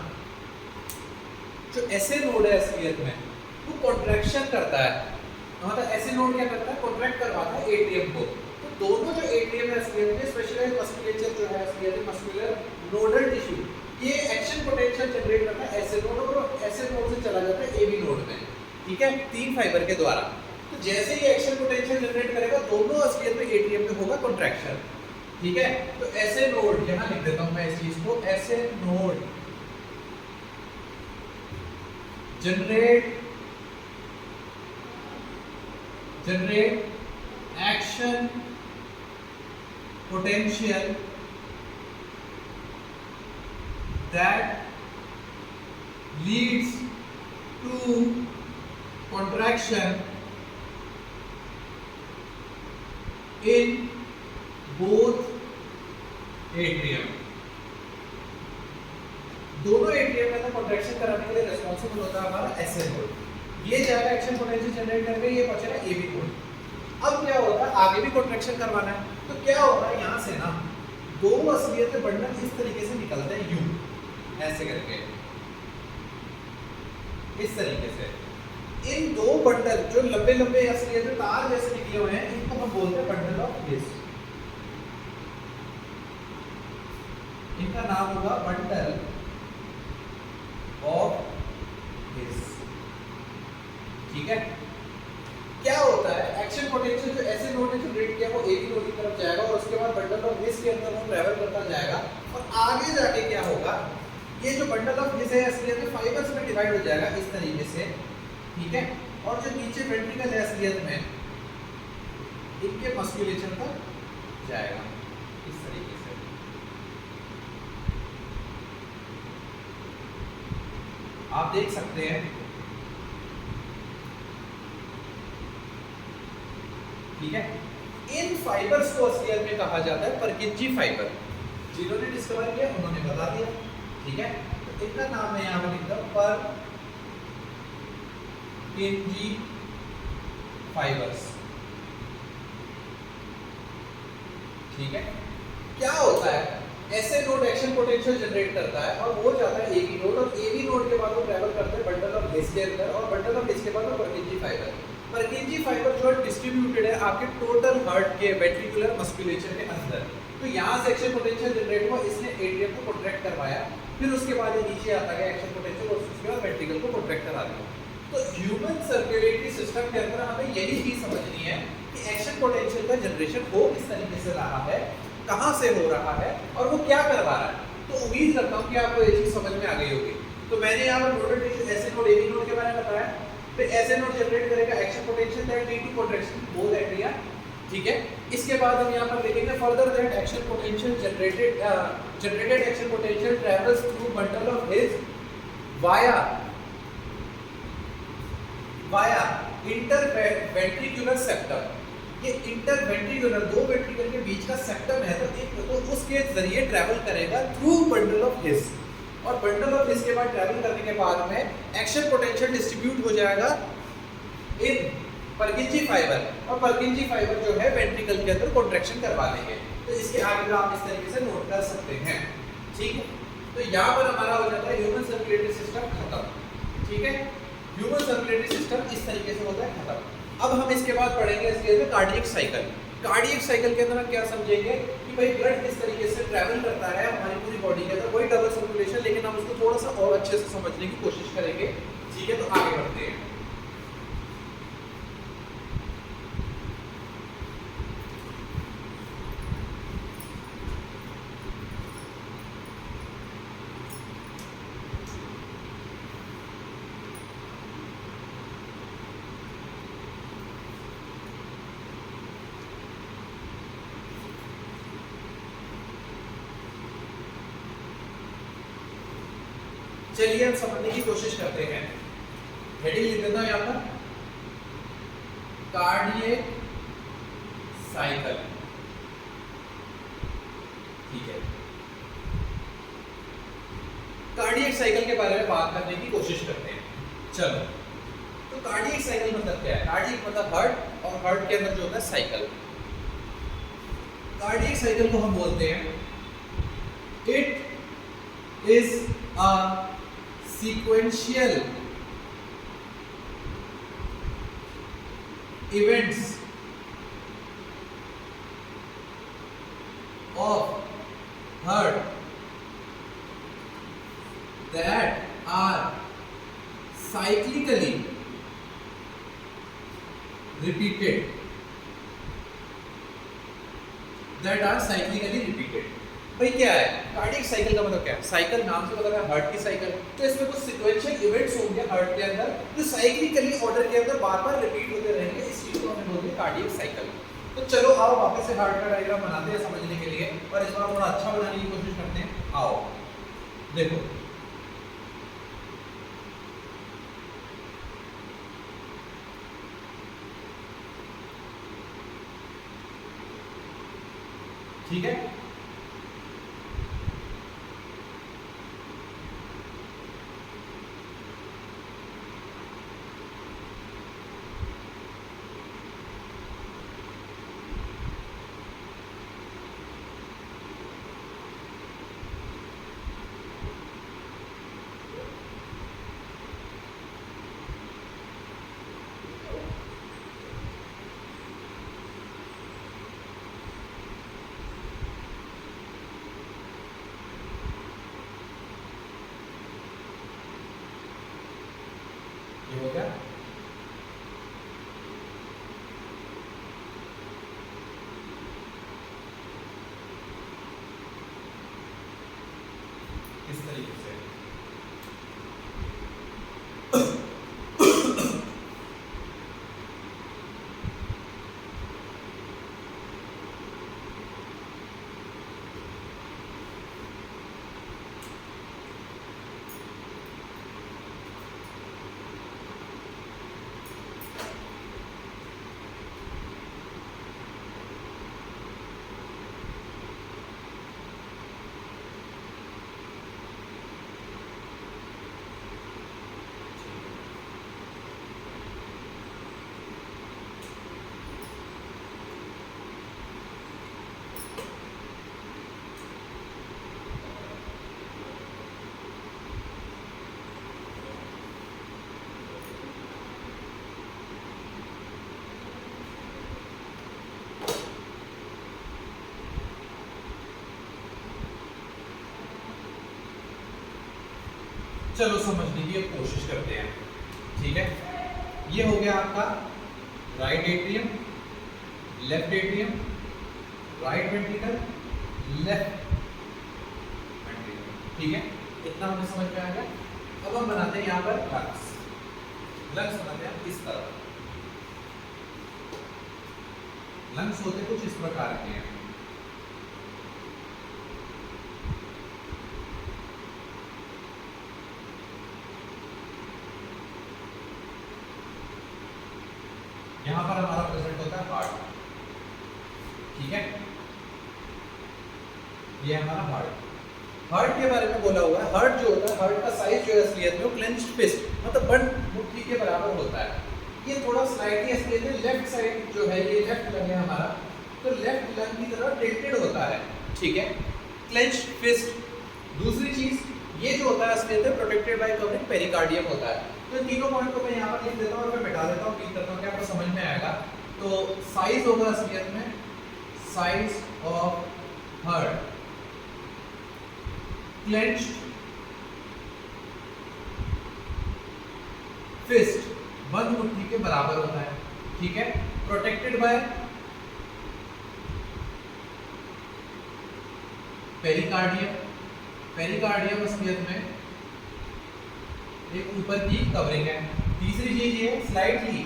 Speaker 1: जो ऐसे नोड है असलियत में वो कॉन्ट्रैक्शन करता है, मतलब ऐसे नोड क्या करता है, कॉन्ट्रैक्ट करवाता है एट्रियम को। तो दोनों जो एट्रियम है असलियत में स्पेशलाइज्ड मस्कुलेचर जो है असलियत में मस्कुलर नोडल टिश्यू, ये एक्शन पोटेंशियल जनरेट करता है ऐसे नोड और ऐसे नोड से चला जाता है एबी नोड में, ठीक है, 3 फाइबर के द्वारा। तो जैसे ही एक्शन पोटेंशियल जनरेट करेगा दोनों असलियत में एट्रियम में होगा कॉन्ट्रैक्शन, ठीक है। तो ऐसे नोड यहां लिख देता हूं मैं इस चीज को, ऐसे node generate action potential that leads to contraction in both atrium। दोनों एट्रियम में कॉन्ट्रैक्शन कराने के लिए रिस्पांसिबल होता है हमारा एसए नोड। ये जाएगा एक्शन पोटेंशियल जनरेट करके, ये पहुंचेगा एबी नोड। अब क्या होता है, आगे भी कॉन्ट्रैक्शन करवाना है, तो क्या होता है, यहाँ से ना 2 असलियत बंडल इस तरीके से निकलते हैं यू, ऐसे करके इस तरीके से। इन 2 बंडल जो लंबे लंबे असलियत तार जैसे निकले हुए हैं, इनको हम बोलते हैं बंडल ऑफ लिस। इनका नाम होगा बंडल ऑफ हिज। ठीक है, क्या होता है, एक्शन पोटेंशियल जो ऐसे नोड ने जनरेट किया वो एक ही नोड की तरफ जाएगा और उसके बाद बंडल ऑफ हिज के अंदर वो ट्रैवल करता जाएगा और आगे जाके क्या होगा, ये जो बंडल ऑफ हिज है असलियत में फाइबर्स में डिवाइड हो जाएगा इस तरीके से। ठीक है, और जो नीचे वेंट्रिकल है असलियत में इनके मस्कुलेचर तक जाएगा इस तरीके से। आप देख सकते हैं। ठीक है, इन फाइबर्स को असलियत में कहा जाता है परकिंजी फाइबर। जिन्होंने डिस्कवर किया उन्होंने बता दिया। ठीक है, तो इनका नाम है यहाँ पर लिख दो परकिंजी फाइबर्स। ठीक है, क्या होता है, ऐसे नोड एक्शन पोटेंशियल जनरेट करता है और वो जाता है एबी नोड और एबी नोड के बाद वो ट्रैवल करता है बंडल ऑफ हिज के अंदर और बंडल ऑफ हिज के बाद वो परकिंजी फाइबर। परकिंजी फाइबर जो डिस्ट्रीब्यूटेड है आपके टोटल हार्ट के वेंट्रिकुलर मस्कुलेचर के अंदर। तो यहाँ से एक्शन पोटेंशियल जनरेट हुआ, इसने एट्रियम को कॉन्ट्रैक्ट करवाया, फिर उसके बाद ये नीचे आता गया एक्शन पोटेंशियल और उसके बाद वेंट्रिकल को कॉन्ट्रैक्ट करा दिया। तो ह्यूमन सर्कुलेटरी सिस्टम के अंदर हमें यही चीज समझनी है कि एक्शन पोटेंशियल का जनरेशन हो किस तरीके से रहा है, कहाँ से हो रहा है और वो क्या करवा रहा है। तो उम्मीद करता हूँ कि आपको ये चीज समझ में आ गई होगी। तो मैंने यहाँ पर nodal tissue SA node AV node के बारे में बताया, फिर ऐसे नोड जनरेट करेगा action potential that lead to contraction both atria. ठीक है, इसके बाद हम यहाँ पर लिखेंगे further that action potential generated action potential travels through bundle of His via interventricular septum. ये इंटरवेंट्रिकुलर दो वेंट्रिकल के बीच का सेप्टम है, तो उसके जरिए ट्रैवल करेगा थ्रू बंडल ऑफ हिज और बंडल ऑफ हिज के बाद ट्रैवल करने के बाद में एक्शन पोटेंशियल डिस्ट्रीब्यूट हो जाएगा इन परकिंजी फाइबर और परकिंजी फाइबर जो है वेंट्रिकल के अंदर कॉन्ट्रैक्शन करवा देंगे। तो इसके आगे आप इस तरीके से नोट कर सकते हैं। ठीक है, तो यहाँ पर हमारा हो जाता है ह्यूमन सर्कुलेटरी सिस्टम खत्म। ठीक है, ह्यूमन सर्कुलेटरी सिस्टम इस तरीके से होता है खत्म। अब हम इसके बाद पढ़ेंगे इसके अंदर कार्डियक साइकिल। कार्डियक साइकिल के अंदर हम क्या समझेंगे कि भाई ब्लड किस तरीके से ट्रैवल करता है हमारी पूरी बॉडी के अंदर, वही डबल सर्कुलेशन, लेकिन हम उसको थोड़ा सा और अच्छे से समझने की कोशिश करेंगे। ठीक है, तो आगे बढ़ते हैं। चलिए हम समझने की कोशिश करते हैं। हेडिंग लिख देता हूं यहाँ पर कार्डियक साइकिल। ठीक है, कार्डियक साइकिल के बारे में बात करने की कोशिश करते हैं। चलो, तो कार्डियक साइकिल मतलब क्या है? कार्डियक मतलब हार्ट और हार्ट के अंदर जो होता है साइकिल। कार्डियक साइकिल को हम बोलते हैं it is a sequential events of heart that are cyclically repeated भाई क्या है कार्डियक साइकिल का मतलब क्या है? साइकिल नाम से मतलब है हार्ट की साइकिल, तो इसमें कुछ सीक्वेंशियल इवेंट्स होंगे हार्ट के अंदर जो साइक्लिकली ऑर्डर के अंदर बार-बार रिपीट होते रहेंगे। इस चीज को हम बोलते हैं कार्डियक साइकिल। तो चलो आओ वापस से हार्ट का डायग्राम बनाते हैं समझने के लिए, और इस बार थोड़ा अच्छा बनाने की कोशिश करते हैं। आओ देखो, ठीक है, ये हो गया। इस तरीके से चलो समझने की अब कोशिश करते हैं। ठीक है, ये हो गया आपका right atrium, left atrium, right ventricle, left ventricle. ठीक है, इतना हमें समझ में आ गया। अब हम बनाते हैं यहाँ पर लंग्स। लंग्स बनाते हैं इस तरह। लंग्स होते कुछ इस प्रकार के हैं। यहां पर हमारा प्रेजेंट होता है हार्ट। ठीक है, ये हमारा हार्ट। हार्ट के बारे में बोला हुआ है। हार्ट जो होता है, हार्ट का साइज जो है असलियत में वो क्लेंच्ड फिस्ट मतलब बंद मुट्ठी के बराबर होता है। ये थोड़ा स्लाइटली असलियत में लेफ्ट साइड जो है, ये लेफ्ट लंग है हमारा, तो लेफ्ट लंग की तरह टिल्टेड होता है। ठीक है, क्लेंच्ड फिस्ट। दूसरी चीज ये जो होता है असलियत में प्रोटेक्टेड बाय कवरिंग पेरिकार्डियम होता है। तो तीनों पॉइंट को मैं यहाँ पर लिख देता हूँ और मैं मिटा देता हूँ, क्लिक करता हूँ कि आपको समझ में आएगा। तो साइज होगा असलियत में, size of heart clenched fist बंद मुट्ठी के बराबर होता है। ठीक है, प्रोटेक्टेड बाय पेरिकार्डियम। पेरिकार्डियम असलियत में एक ऊपर की कवरिंग है। तीसरी चीज ये स्लाइटली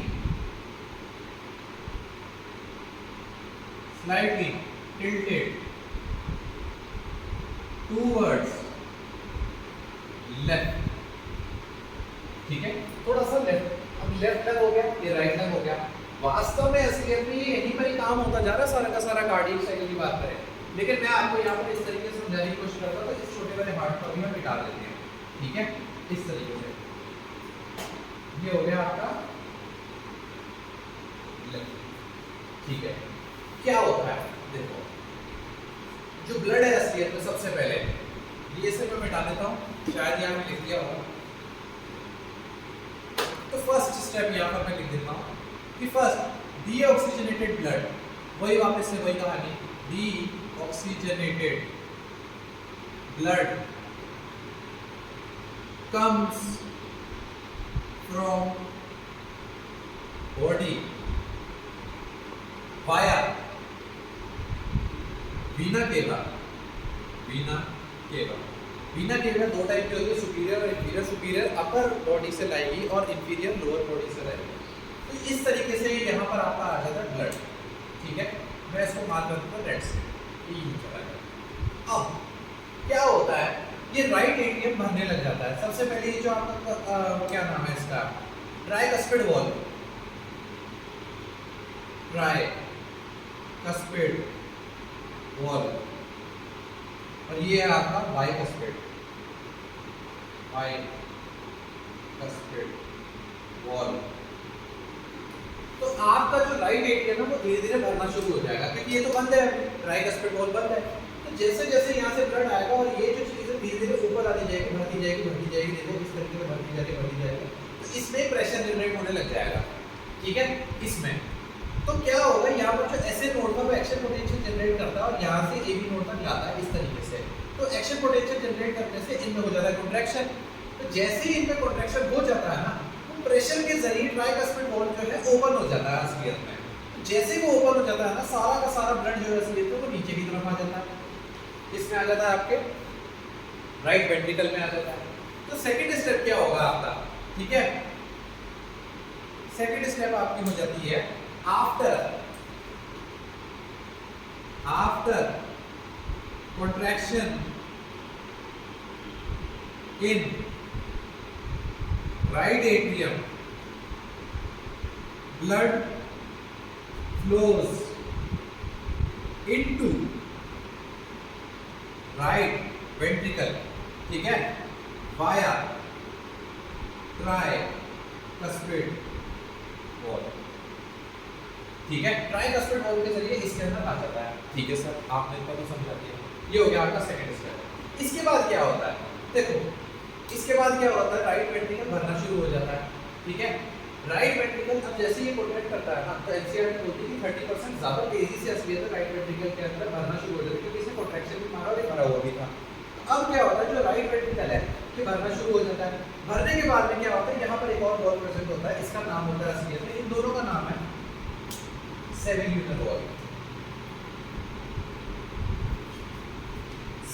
Speaker 1: टिल्टेड टूवर्ड्स लेफ्ट। ठीक है, थोड़ा सा लेफ्ट। अब लेफ्ट लंग हो गया, ये राइट लंग हो गया। वास्तव में असलियत में ये यहीं पर ही काम होता जा रहा है सारा का सारा कार्डियक साइकिल की बात करें, लेकिन मैं आपको यहाँ पर इस तरीके से समझाने की कोशिश करता हूँ। तो इस छोटे वाले हार्ट को भी हम मिटा देते हैं। ठीक है, इस तरीके से ये हो गया आपका लेफ्ट। ठीक है, क्या होता है देखो, जो ब्लड है असलियत में सबसे पहले ये से मैं मिटा देता हूँ, शायद यहाँ में लिख दिया होगा। तो फर्स्ट स्टेप यहाँ पर मैं लिख देता हूँ कि फर्स्ट डीऑक्सीजनेटेड ब्लड, वही वापस से वही कहानी, deoxygenated blood comes from body via Veena केवा। वीना केवा, वीना केवा दो टाइप की होती है, सुपीरियर और इंफीरियर। सुपीरियर अपर बॉडी से लाएगी और इंफीरियर लोअर बॉडी से लाएगी। तो इस तरीके से यहाँ पर आपका आ जाता है ब्लड। ठीक है, मैं इसको मार्क कर दूंगा रेड से, ये चला गया। अब क्या होता है, ये राइट एट्रियम भरने लग जाता है। सबसे पहले ये जो आपका क्या नाम है इसका, ट्राइकस्पिड वॉल, ट्राइकस्पिड वॉल, और ये है आपका बाइकस्पिड, बाइकस्पिड वॉल। तो आपका जो राइट एट्रियम है वो धीरे धीरे भरना शुरू हो जाएगा, क्योंकि ये तो बंद है, ट्राइकस्पिड वॉल बंद है। तो जैसे जैसे यहाँ से ब्लड आएगा और ये जो चीजें धीरे धीरे ऊपर आती जाएगी, बढ़ती जाएगी, बढ़ती जाएगी, देखो इस तरीके से बढ़ती जाएगी, बढ़ती जाएगी, तो इसमें प्रेशर जनरेट होने लग जाएगा। ठीक है, इसमें तो क्या होगा, यहाँ पर जो ऐसे नोड पर वो एक्शन पोटेंशियल जनरेट करता है और यहाँ से AB नोड तक लाता है इस तरीके से। तो एक्शन पोटेंशियल जनरेट करने से इनमें हो जाता है कॉन्ट्रैक्शन। तो जैसे ही इनमें कॉन्ट्रैक्शन हो जाता है ना, तो प्रेशर जरिए ट्राइकस्पिड वॉल्व जो है ओपन हो जाता है असलियत में। तो जैसे वो ओपन हो जाता है ना, सारा का सारा ब्लड जो है असलियत में वो नीचे की तरफ आ जाता है, इसमें आ जाता है आपके राइट वेंट्रिकल में आ जाता है। तो सेकंड स्टेप क्या होगा आपका, ठीक है, सेकंड स्टेप आपकी हो जाती है after contraction in right atrium, blood flows into right ventricle, ठीक है, via tricuspid valve, ठीक है, ट्राइकस्पिड वॉल्व के जरिए इसके अंदर आ जाता है। ठीक है सर, आपने इसको तो समझा दिया। ये हो गया आपका सेकंड स्टेप। इसके बाद क्या होता है, देखो इसके बाद क्या होता है, राइट वेंट्रिकल भरना शुरू हो जाता है, ठीक है। राइट वेंट्रिकल अब जैसे ये कॉन्ट्रैक्ट करता है ना, तो एनसीईआरटी बोलती है कि 30% ज्यादा तेजी से असलियत में राइट वेंट्रिकल के अंदर भरना शुरू हो जाता है, क्योंकि इसने कॉन्ट्रैक्शन भी मारा और भरा हुआ भी था। अब क्या होता है, जो राइट वेंट्रिकल है ये भरना शुरू हो जाता है। भरने के बाद में क्या होता है, यहाँ पर एक और वॉल्व प्रेजेंट होता है, इसका नाम होता है असलियत में, इन दोनों का नाम है सेमील्यूनर वॉल्व।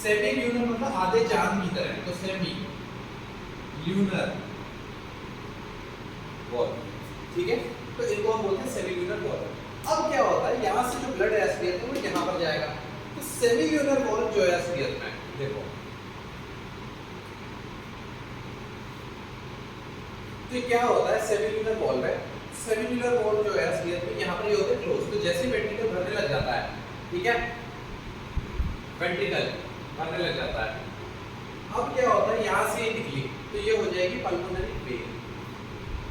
Speaker 1: सेमील्यूनर मतलब आधे चांद की तरह, तो सेमी ल्यूनर वॉल्व, ठीक है। तो इनको हम बोलते हैं सेमील्यूनर वॉल्व। अब क्या होता है, यहाँ से जो ब्लड है असलियत में वो यहाँ पर जाएगा। तो सेमील्यूनर वॉल्व जो है असलियत में, देखो तो क्या होता है, सेमील्यूनर वॉल्व है। सेमील्यूनर वॉल्व जो है असलियत में यहाँ पर ये होते हैं क्लोज। तो जैसे वेंट्रिकल भरने लग जाता है, ठीक है, वेंट्रिकल भरने लग जाता है, अब क्या होता है, यहाँ से निकली तो ये हो जाएगी पल्मोनरी वेन,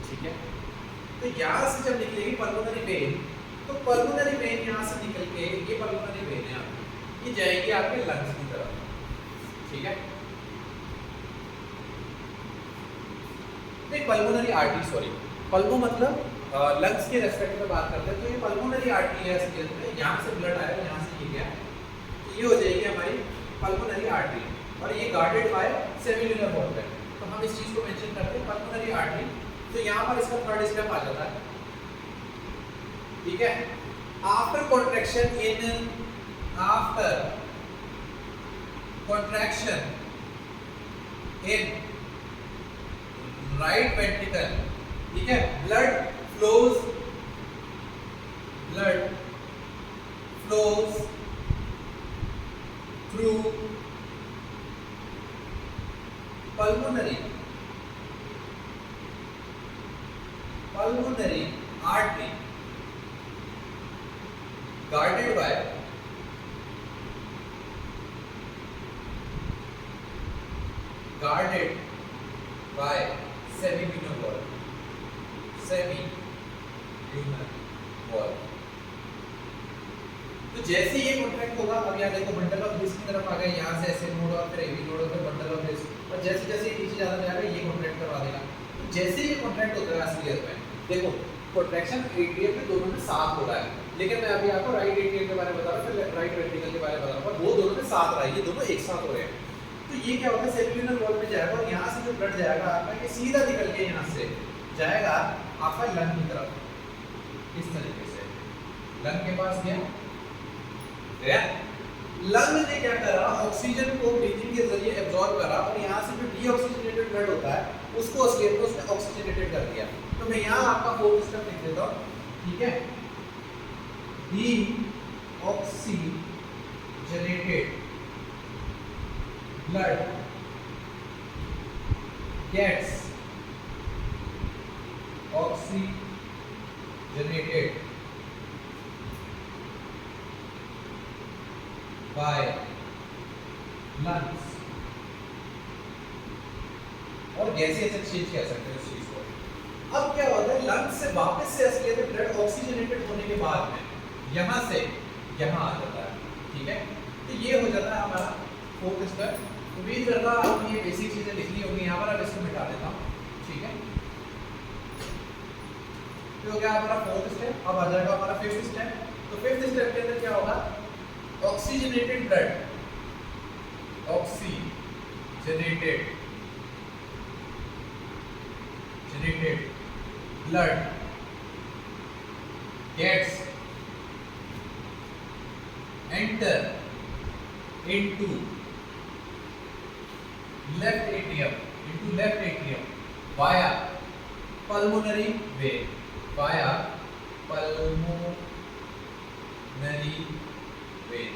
Speaker 1: ठीक है। तो यहाँ से जब निकलेगी पल्मोनरी वेन, तो पल्मोनरी वेन यहाँ से निकल के, ये पल्मोनरी वेन है आपकी, ये जाएगी आपके लंग्स की तरफ, ठीक है। पल्मोनरी आर्टरी, सॉरी पल्मो मतलब लंग्स के रेस्पेक्ट में बात करते हैं, तो ये पल्मोनरी आर्टरी है इसके अंदर, यहाँ से ब्लड आएगा, यहाँ से ये गया, तो ये हो जाएगी हमारी पल्मोनरी आर्टरी, और ये गार्डेड बाय सेमील्यूनर वॉल्व है। तो हम इस चीज को मेंशन करते हैं पल्मोनरी आर्टरी। तो यहाँ पर इसका थर्ड स्टेप आ जाता है, ठीक है। After contraction in right ventricle, ठीक है, blood flows through pulmonary artery guarded by semilunar valve। तो जैसे ये कॉन्ट्रैक्ट होगा, अब यहाँ देखो बंडल ऑफ ब्लिस की तरफ आ गए, यहाँ से ऐसे नोड और फिर एवी नोड और फिर बंडल ऑफ ब्लिस, और जैसे जैसे ये नीचे जाता जाएगा ये कॉन्ट्रैक्ट करवा देगा। तो जैसे ये कॉन्ट्रैक्ट होता है असलियत में, देखो कॉन्ट्रैक्शन एट्रियम में दोनों में साथ हो रहा है, लेकिन मैं अभी आपको राइट एट्रियम के बारे में बता रहा हूँ, फिर राइट वेंट्रिकल के बारे में बता रहा हूँ, वो दोनों में साथ रहा है, ये दोनों एक साथ हो रहे हैं। तो ये क्या होता है, सेमील्यूनर वॉल्व में जाएगा, और यहाँ से जो ब्लड जाएगा आपका, ये सीधा निकल के यहाँ से जाएगा आपका लंग की तरफ, इस तरीके से लंग के पास गया। लंग ने क्या करा, ऑक्सीजन को ब्रीथिंग के जरिए एब्जॉर्ब करा, और यहाँ से जो डीऑक्सीजनेटेड ब्लड होता है उसको असलियत में उसने ऑक्सीजनेटेड कर दिया। तो मैं यहाँ आपका फोर्थ स्टेप लिख देता हूँ, ठीक है, deoxygenated blood gets oxygenated by lungs, और गैसियस एक्सचेंज कह सकते हैं इस चीज को। अब क्या होता है, लंग्स से वापस से असलियत में ब्लड ऑक्सीजनेटेड होने के बाद में यहाँ से यहाँ आ जाता है, ठीक है। तो ये हो जाता है हमारा फोर्थ स्टेप। उम्मीद करता हूँ आपने ये बेसिक चीजें लिख ली होंगी, यहाँ पर अब इसको मिटा देता हूँ, ठीक है। तो हो गया हमारा फोर्थ स्टेप। अब आ जाएगा हमारा फिफ्थ स्टेप। तो फिफ्थ स्टेप के अंदर क्या होगा, oxygenated blood blood gets enter into left atrium via pulmonary vein, via pulmonary vein।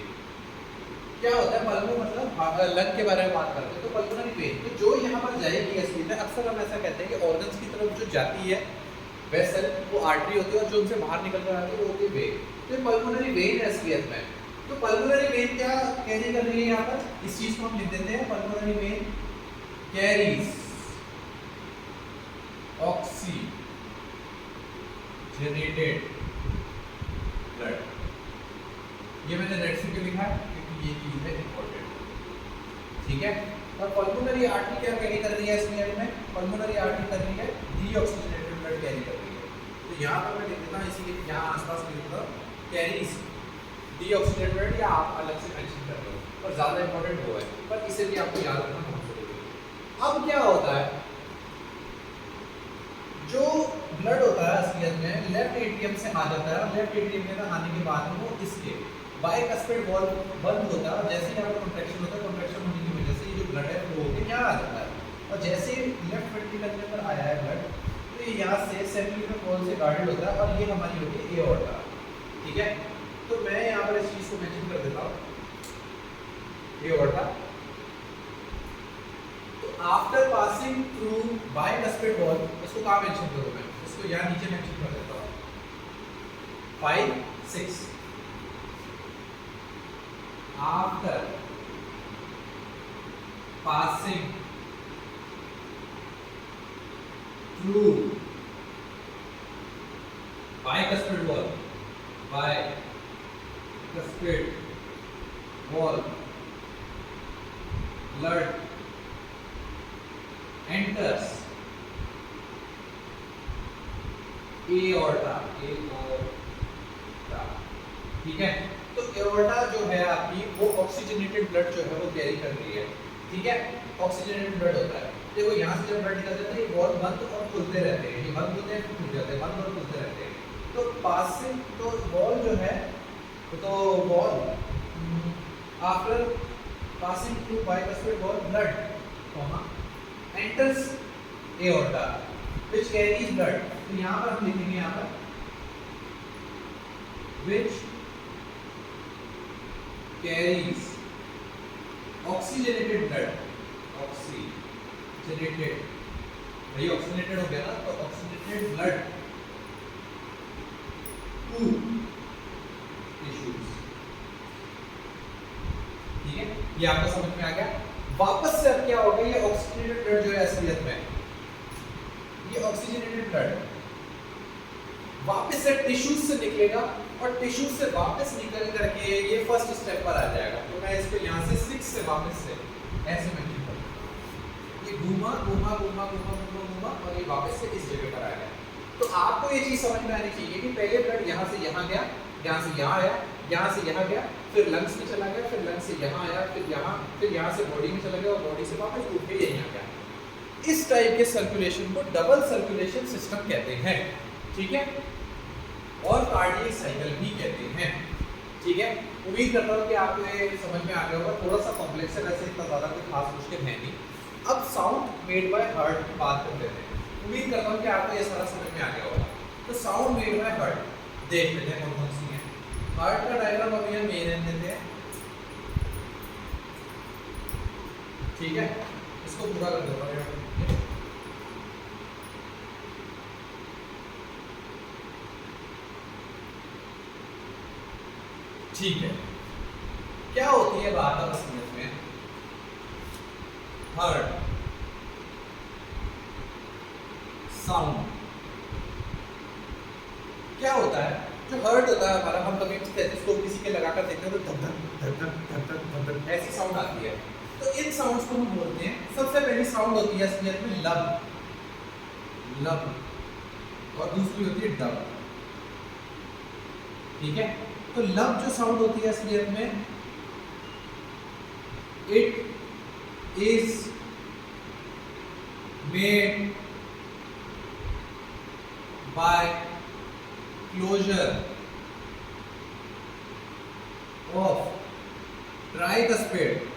Speaker 1: क्या होता है पल्मो मतलब लंग के बारे में बात करते हैं, तो पल्मोनरी वेन तो जो यहाँ पर जाएगी असली में, अक्सर हम ऐसा कहते हैं कि ऑर्गन्स की तरफ जो जाती है वेसल वो आर्टरी होती है और जो उनसे बाहर निकल कर आती है वो होती है वेन। तो पल्मोनरी वेन है असलियत में। तो पल्मोनरी वेन क्या कैरी कर रही है यहाँ पर, इस चीज को हम लिख देते हैं pulmonary vein carries oxygenated blood. ये मैंने रेड से क्यों लिखा है क्योंकि ये चीज है इंपॉर्टेंट, ठीक है। और पल्मोनरी आर्टरी क्या कैरी कर रही है इसमें में, पल्मोनरी आर्टरी कर रही है डीऑक्सीजनेटेड ब्लड कैरी कर रही है। तो यहाँ पर मैं लिख देता हूँ इसी के यहाँ आसपास लिख देता हूँ कैरीज डीऑक्सीजनेटेड ब्लड, या आप अलग से मेंशन कर लो और ज्यादा इंपॉर्टेंट वो है, पर इसे भी आपको याद रखना बहुत जरूरी है। अब क्या होता है, जो ब्लड होता है असलियत में लेफ्ट एट्रियम से आ जाता है और लेफ्ट एट्रियम में आने के बाद वो इसके बाइकस्पेड वॉल बंद होता है और जैसे ही यहाँ पर कॉन्ट्रैक्शन होता है, कॉन्ट्रैक्शन होने की वजह से ये जो ब्लड है फ्लो होकर यहाँ आ जाता है और जैसे ही लेफ्ट वेंट्रिकल के अंदर आया है ब्लड तो ये यहाँ से सेंट्रीफ्यूगल वॉल से गार्डेड होता है और ये हमारी होती है एओर्टा, ठीक है। तो मैं यहाँ पर इस चीज को मेंशन कर देता हूँ एओर्टा। तो after passing through bicuspid wall, इसको कहाँ मेंशन करूँ मैं, इसको यहाँ नीचे मेंशन कर देता हूँ 5 6 after passing through bicuspid wall, blood enters aorta, ठीक है। तो एओर्टा जो है आपकी वो ऑक्सीजनेटेड ब्लड जो है वो कैरी कर रही है, ठीक है। ऑक्सीजनेटेड ब्लड होता है, देखो यहाँ से जब ब्लड निकल जाता है ये वॉल बंद और खुलते रहते हैं, ये बंद होते हैं फिर खुल जाते हैं, बंद और खुलते रहते हैं। तो पासिंग तो वॉल जो है तो wall after passing through bicuspid wall blood enters aorta which carries blood. तो यहाँ पर हम लिखेंगे यहाँ पर which carries oxygenated blood, oxygenated, भाई oxygenated हो गया ना, तो oxygenated blood to tissues, ठीक है। ये आपको समझ में आ गया। वापस से अब क्या होगा, ये oxygenated blood जो है असलियत में ये oxygenated blood वापस से टिश्यूज से निकलेगा और टिश्यूज से वापस निकल करके ये फर्स्ट स्टेप पर आ जाएगा। तो मैं इसको यहाँ से 6 से वापस से ऐसे मेंशन कर दूंगा, ये घूमा घूमा घूमा घूमा घूमा घूमा और ये वापस से इस जगह पर आ गया। तो आपको ये चीज समझ में आनी चाहिए कि पहले ब्लड यहाँ से यहाँ गया, यहाँ से यहाँ आया, यहाँ से यहाँ गया, फिर लंग्स में चला गया, फिर लंग्स से यहाँ आया, फिर यहाँ से बॉडी में चला गया और बॉडी से वापस उठ के यहीं आ गया। इस टाइप के सर्कुलेशन को डबल सर्कुलेशन सिस्टम कहते हैं, ठीक है, और कार्डियक साइकिल भी कहते हैं, ठीक है। उम्मीद करता हूँ कि आपको ये समझ में आ गया होगा, थोड़ा सा कॉम्प्लेक्स है वैसे, इतना ज़्यादा कोई खास मुश्किल है नहीं। अब साउंड मेड बाय हार्ट की बात कर लेते हैं। उम्मीद करता हूँ कि आपको ये सारा समझ में आ गया होगा। तो साउंड मेड बाय हार्ट देख लेते हैं कौन कौन सी है। हार्ट का डायग्राम अभी हम ये रहने देते हैं, ठीक है। इसको पूरा कर देता हूँ। ठीक है, क्या होती है बात अब असलियत में, हार्ट साउंड क्या होता है। जो हार्ट होता है हमारा, हम कभी स्टेथोस्कोप किसी के लगाकर देखते हैं तो धक धक धक धक धक धक धक धक ऐसी साउंड आती है। तो इन साउंड्स को हम बोलते हैं, सबसे पहली साउंड होती है असलियत में लब, लब, और दूसरी होती है डब, ठीक है। तो लब जो साउंड होती है असलियत में, it is made by closure of tricuspid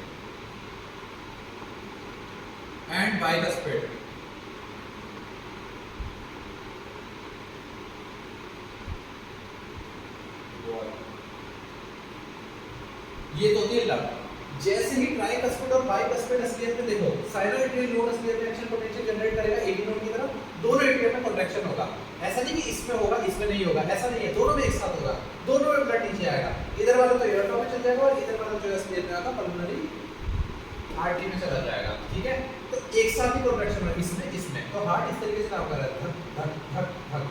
Speaker 1: and bicuspid. ये तो होती है लंब। जैसे ही ट्राइकस्पेड और बाइकस्पेड असलियत में देखो, साइनोइड्रियल नोड असलियत में एक्शन पोटेंशियल जनरेट करेगा एडी नोड की तरफ, दोनों एट्रियम में कॉन्ट्रैक्शन होगा। ऐसा नहीं कि इसमें होगा इसमें नहीं होगा, ऐसा नहीं है, दोनों में एक साथ होगा, दोनों में ब्लड नीचे आएगा। इधर वाला तो एयरटॉप में चल जाएगा और इधर वाला जो असलियत में आएगा पल्मोनरी आर्टरी में चला जाएगा, ठीक है। तो एक साथ ही कॉन्ट्रैक्शन होगा इसमें, तो हार्ट इस तरीके से काम कर रहा है, धक धक धक धक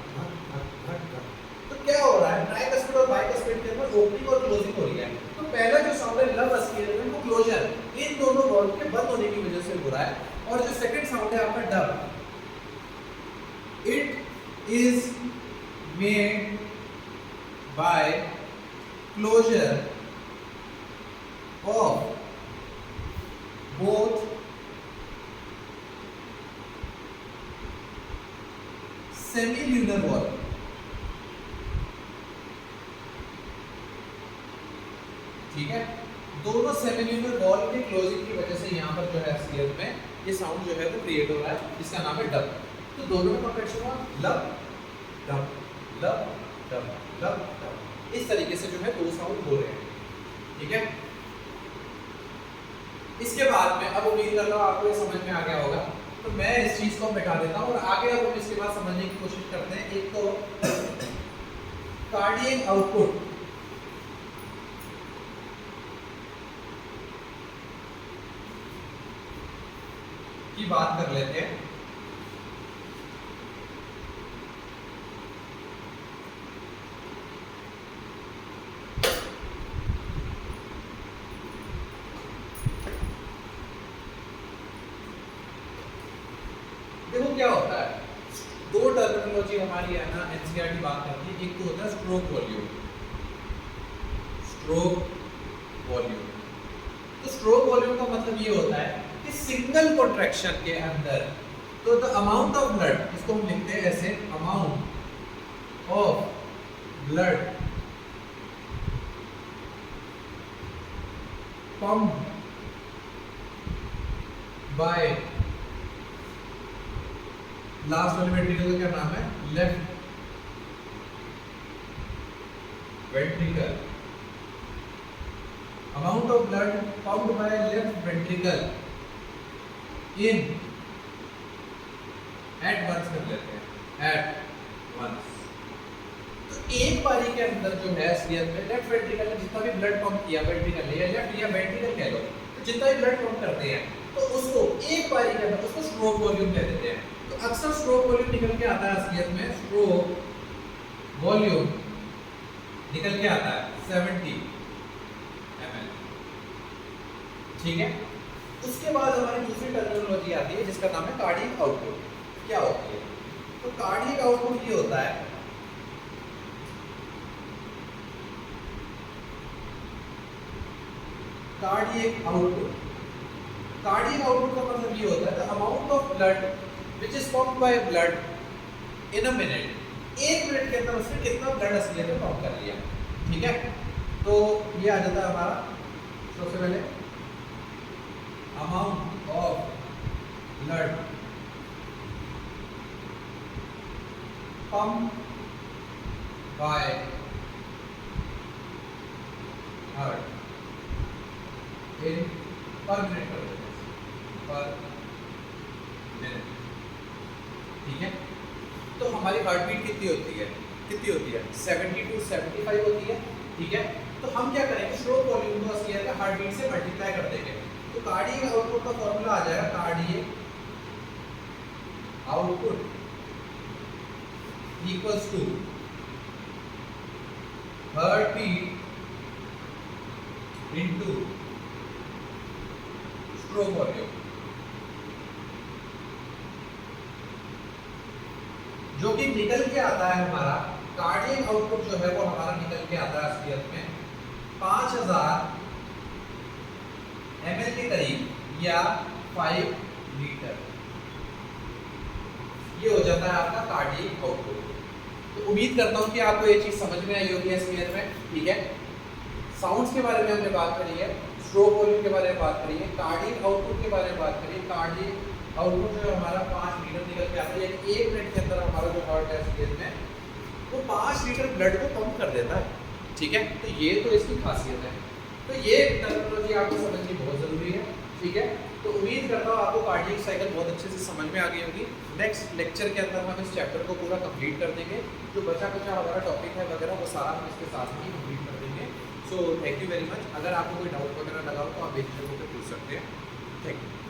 Speaker 1: धक धक धक। तो क्या हो रहा है, ट्राइकस्पेड और बाइकस्पेड के अंदर ओपनिंग और क्लोजिंग हो रही है। तो पहला जो साउंड है लब अस्कियल को क्लोजर, इन दोनों वॉल्व के बंद होने की वजह से हो रहा है। और जो सेकंड साउंड है आपका dub, it is made by closure of both semilunar wall, ठीक है। दोनों सेमिल्यूनर वॉल के क्लोजिंग की वजह से यहाँ पर जो है असलियत में ये साउंड जो है वो क्रिएट हो रहा है, जिसका नाम है डब। तो दोनों में कॉन्ट्रैक्शन हुआ, लब डब लब डब लब डब, इस तरीके से जो है दो साउंड हो रहे हैं, ठीक है। इसके बाद में अब उम्मीद करता हूँ आपको ये समझ में आ गया होगा, तो मैं इस चीज को मिटा देता हूँ और आगे अब हम इसके बाद समझने की कोशिश करते हैं। एक तो कार्डियक आउटपुट, की बात कर लेते हैं। देखो क्या होता है, दो टर्मिनोलॉजी हमारी है ना एनसीईआरटी बात करती है। एक तो होता है स्ट्रोक वॉल्यूम, स्ट्रोक वॉल्यूम। तो स्ट्रोक वॉल्यूम का मतलब ये होता है कि सिंगल कॉन्ट्रैक्शन के अंदर तो द अमाउंट ऑफ ब्लड, इसको हम लिखते हैं ऐसे, amount of blood pump by, last वाले वेंट्रिकल का क्या नाम है, left ventricle, amount of blood pumped by left ventricle in at once कर लेते हैं, एट वंस। तो एक बारी के अंदर जो है असलियत में लेफ्ट वेंट्रिकल ने जितना भी ब्लड पंप किया, वेंट्रिकल या लेफ्ट या वेंट्रिकल कह लो, तो जितना भी ब्लड पंप करते हैं तो उसको एक बारी के अंदर उसको स्ट्रोक वॉल्यूम कह देते हैं। तो अक्सर स्ट्रोक वॉल्यूम निकल के आता है असलियत में, स्ट्रोक वॉल्यूम निकल के आता है 70 ml, ठीक है। उसके बाद हमारी दूसरी टर्मिनोलॉजी आती है जिसका नाम है कार्डियक आउटपुट। क्या होती है, तो कार्डियक आउटपुट ये होता है कार्डियक आउटपुट, कार्डियक आउटपुट का मतलब ये होता है the amount of blood which is pumped by blood in a minute, एक मिनट के अंदर उसने कितना ब्लड असलियत में पंप कर लिया, ठीक है। तो ये आ जाता है हमारा सबसे पहले amount of blood pump by heart in पर मिनट, पर मिनट, ठीक है। तो हमारी हार्ट बीट कितनी होती है, 70 to 75 होती है, ठीक है। तो हम क्या करेंगे, स्ट्रोक वॉल्यूम को असलियत में हार्ट बीट से मल्टीप्लाई कर देंगे। तो कार्डियक आउटपुट का फॉर्मूला आ जाएगा, cardiac output equals to heart beat into stroke volume, जो कि निकल के आता है हमारा कार्डियक आउटपुट जो है वो हमारा निकल के आता है असलियत में 5000 ml के करीब या 5 लीटर। ये हो जाता है आपका कार्डियक आउटपुट, तो उम्मीद करता हूँ कि आपको ये चीज़ समझ में आई होगी एसवीएन में, ठीक है। साउंड्स के बारे में हमने बात करी है, स्ट्रोक वॉल्यूम के बारे में बात करी है, कार्डियक आउटपुट के बारे में बात करी है। कार्डियक आउटपुट जो हमारा 5 लीटर निकल के आता है, यानी 1 मिनट के अंदर हमारा जो हार्ट है एसवीएन में वो 5 लीटर ब्लड को पंप कर देता है, ठीक है। तो ये तो इसकी खासियत है। तो ये टर्मिनोलॉजी आपको समझनी बहुत ज़रूरी है, ठीक है। तो उम्मीद करता हूँ आपको कार्डियक साइकिल बहुत अच्छे से समझ में आ गई होगी। नेक्स्ट लेक्चर के अंदर हम इस चैप्टर को पूरा कंप्लीट कर देंगे, जो बचा कुचा हमारा टॉपिक है वगैरह वो सारा हम इसके साथ ही कंप्लीट कर देंगे। So thank you very much. अगर आपको कोई डाउट वगैरह लगा हो तो आप बेझिझक होकर पूछ सकते हैं। Thank you.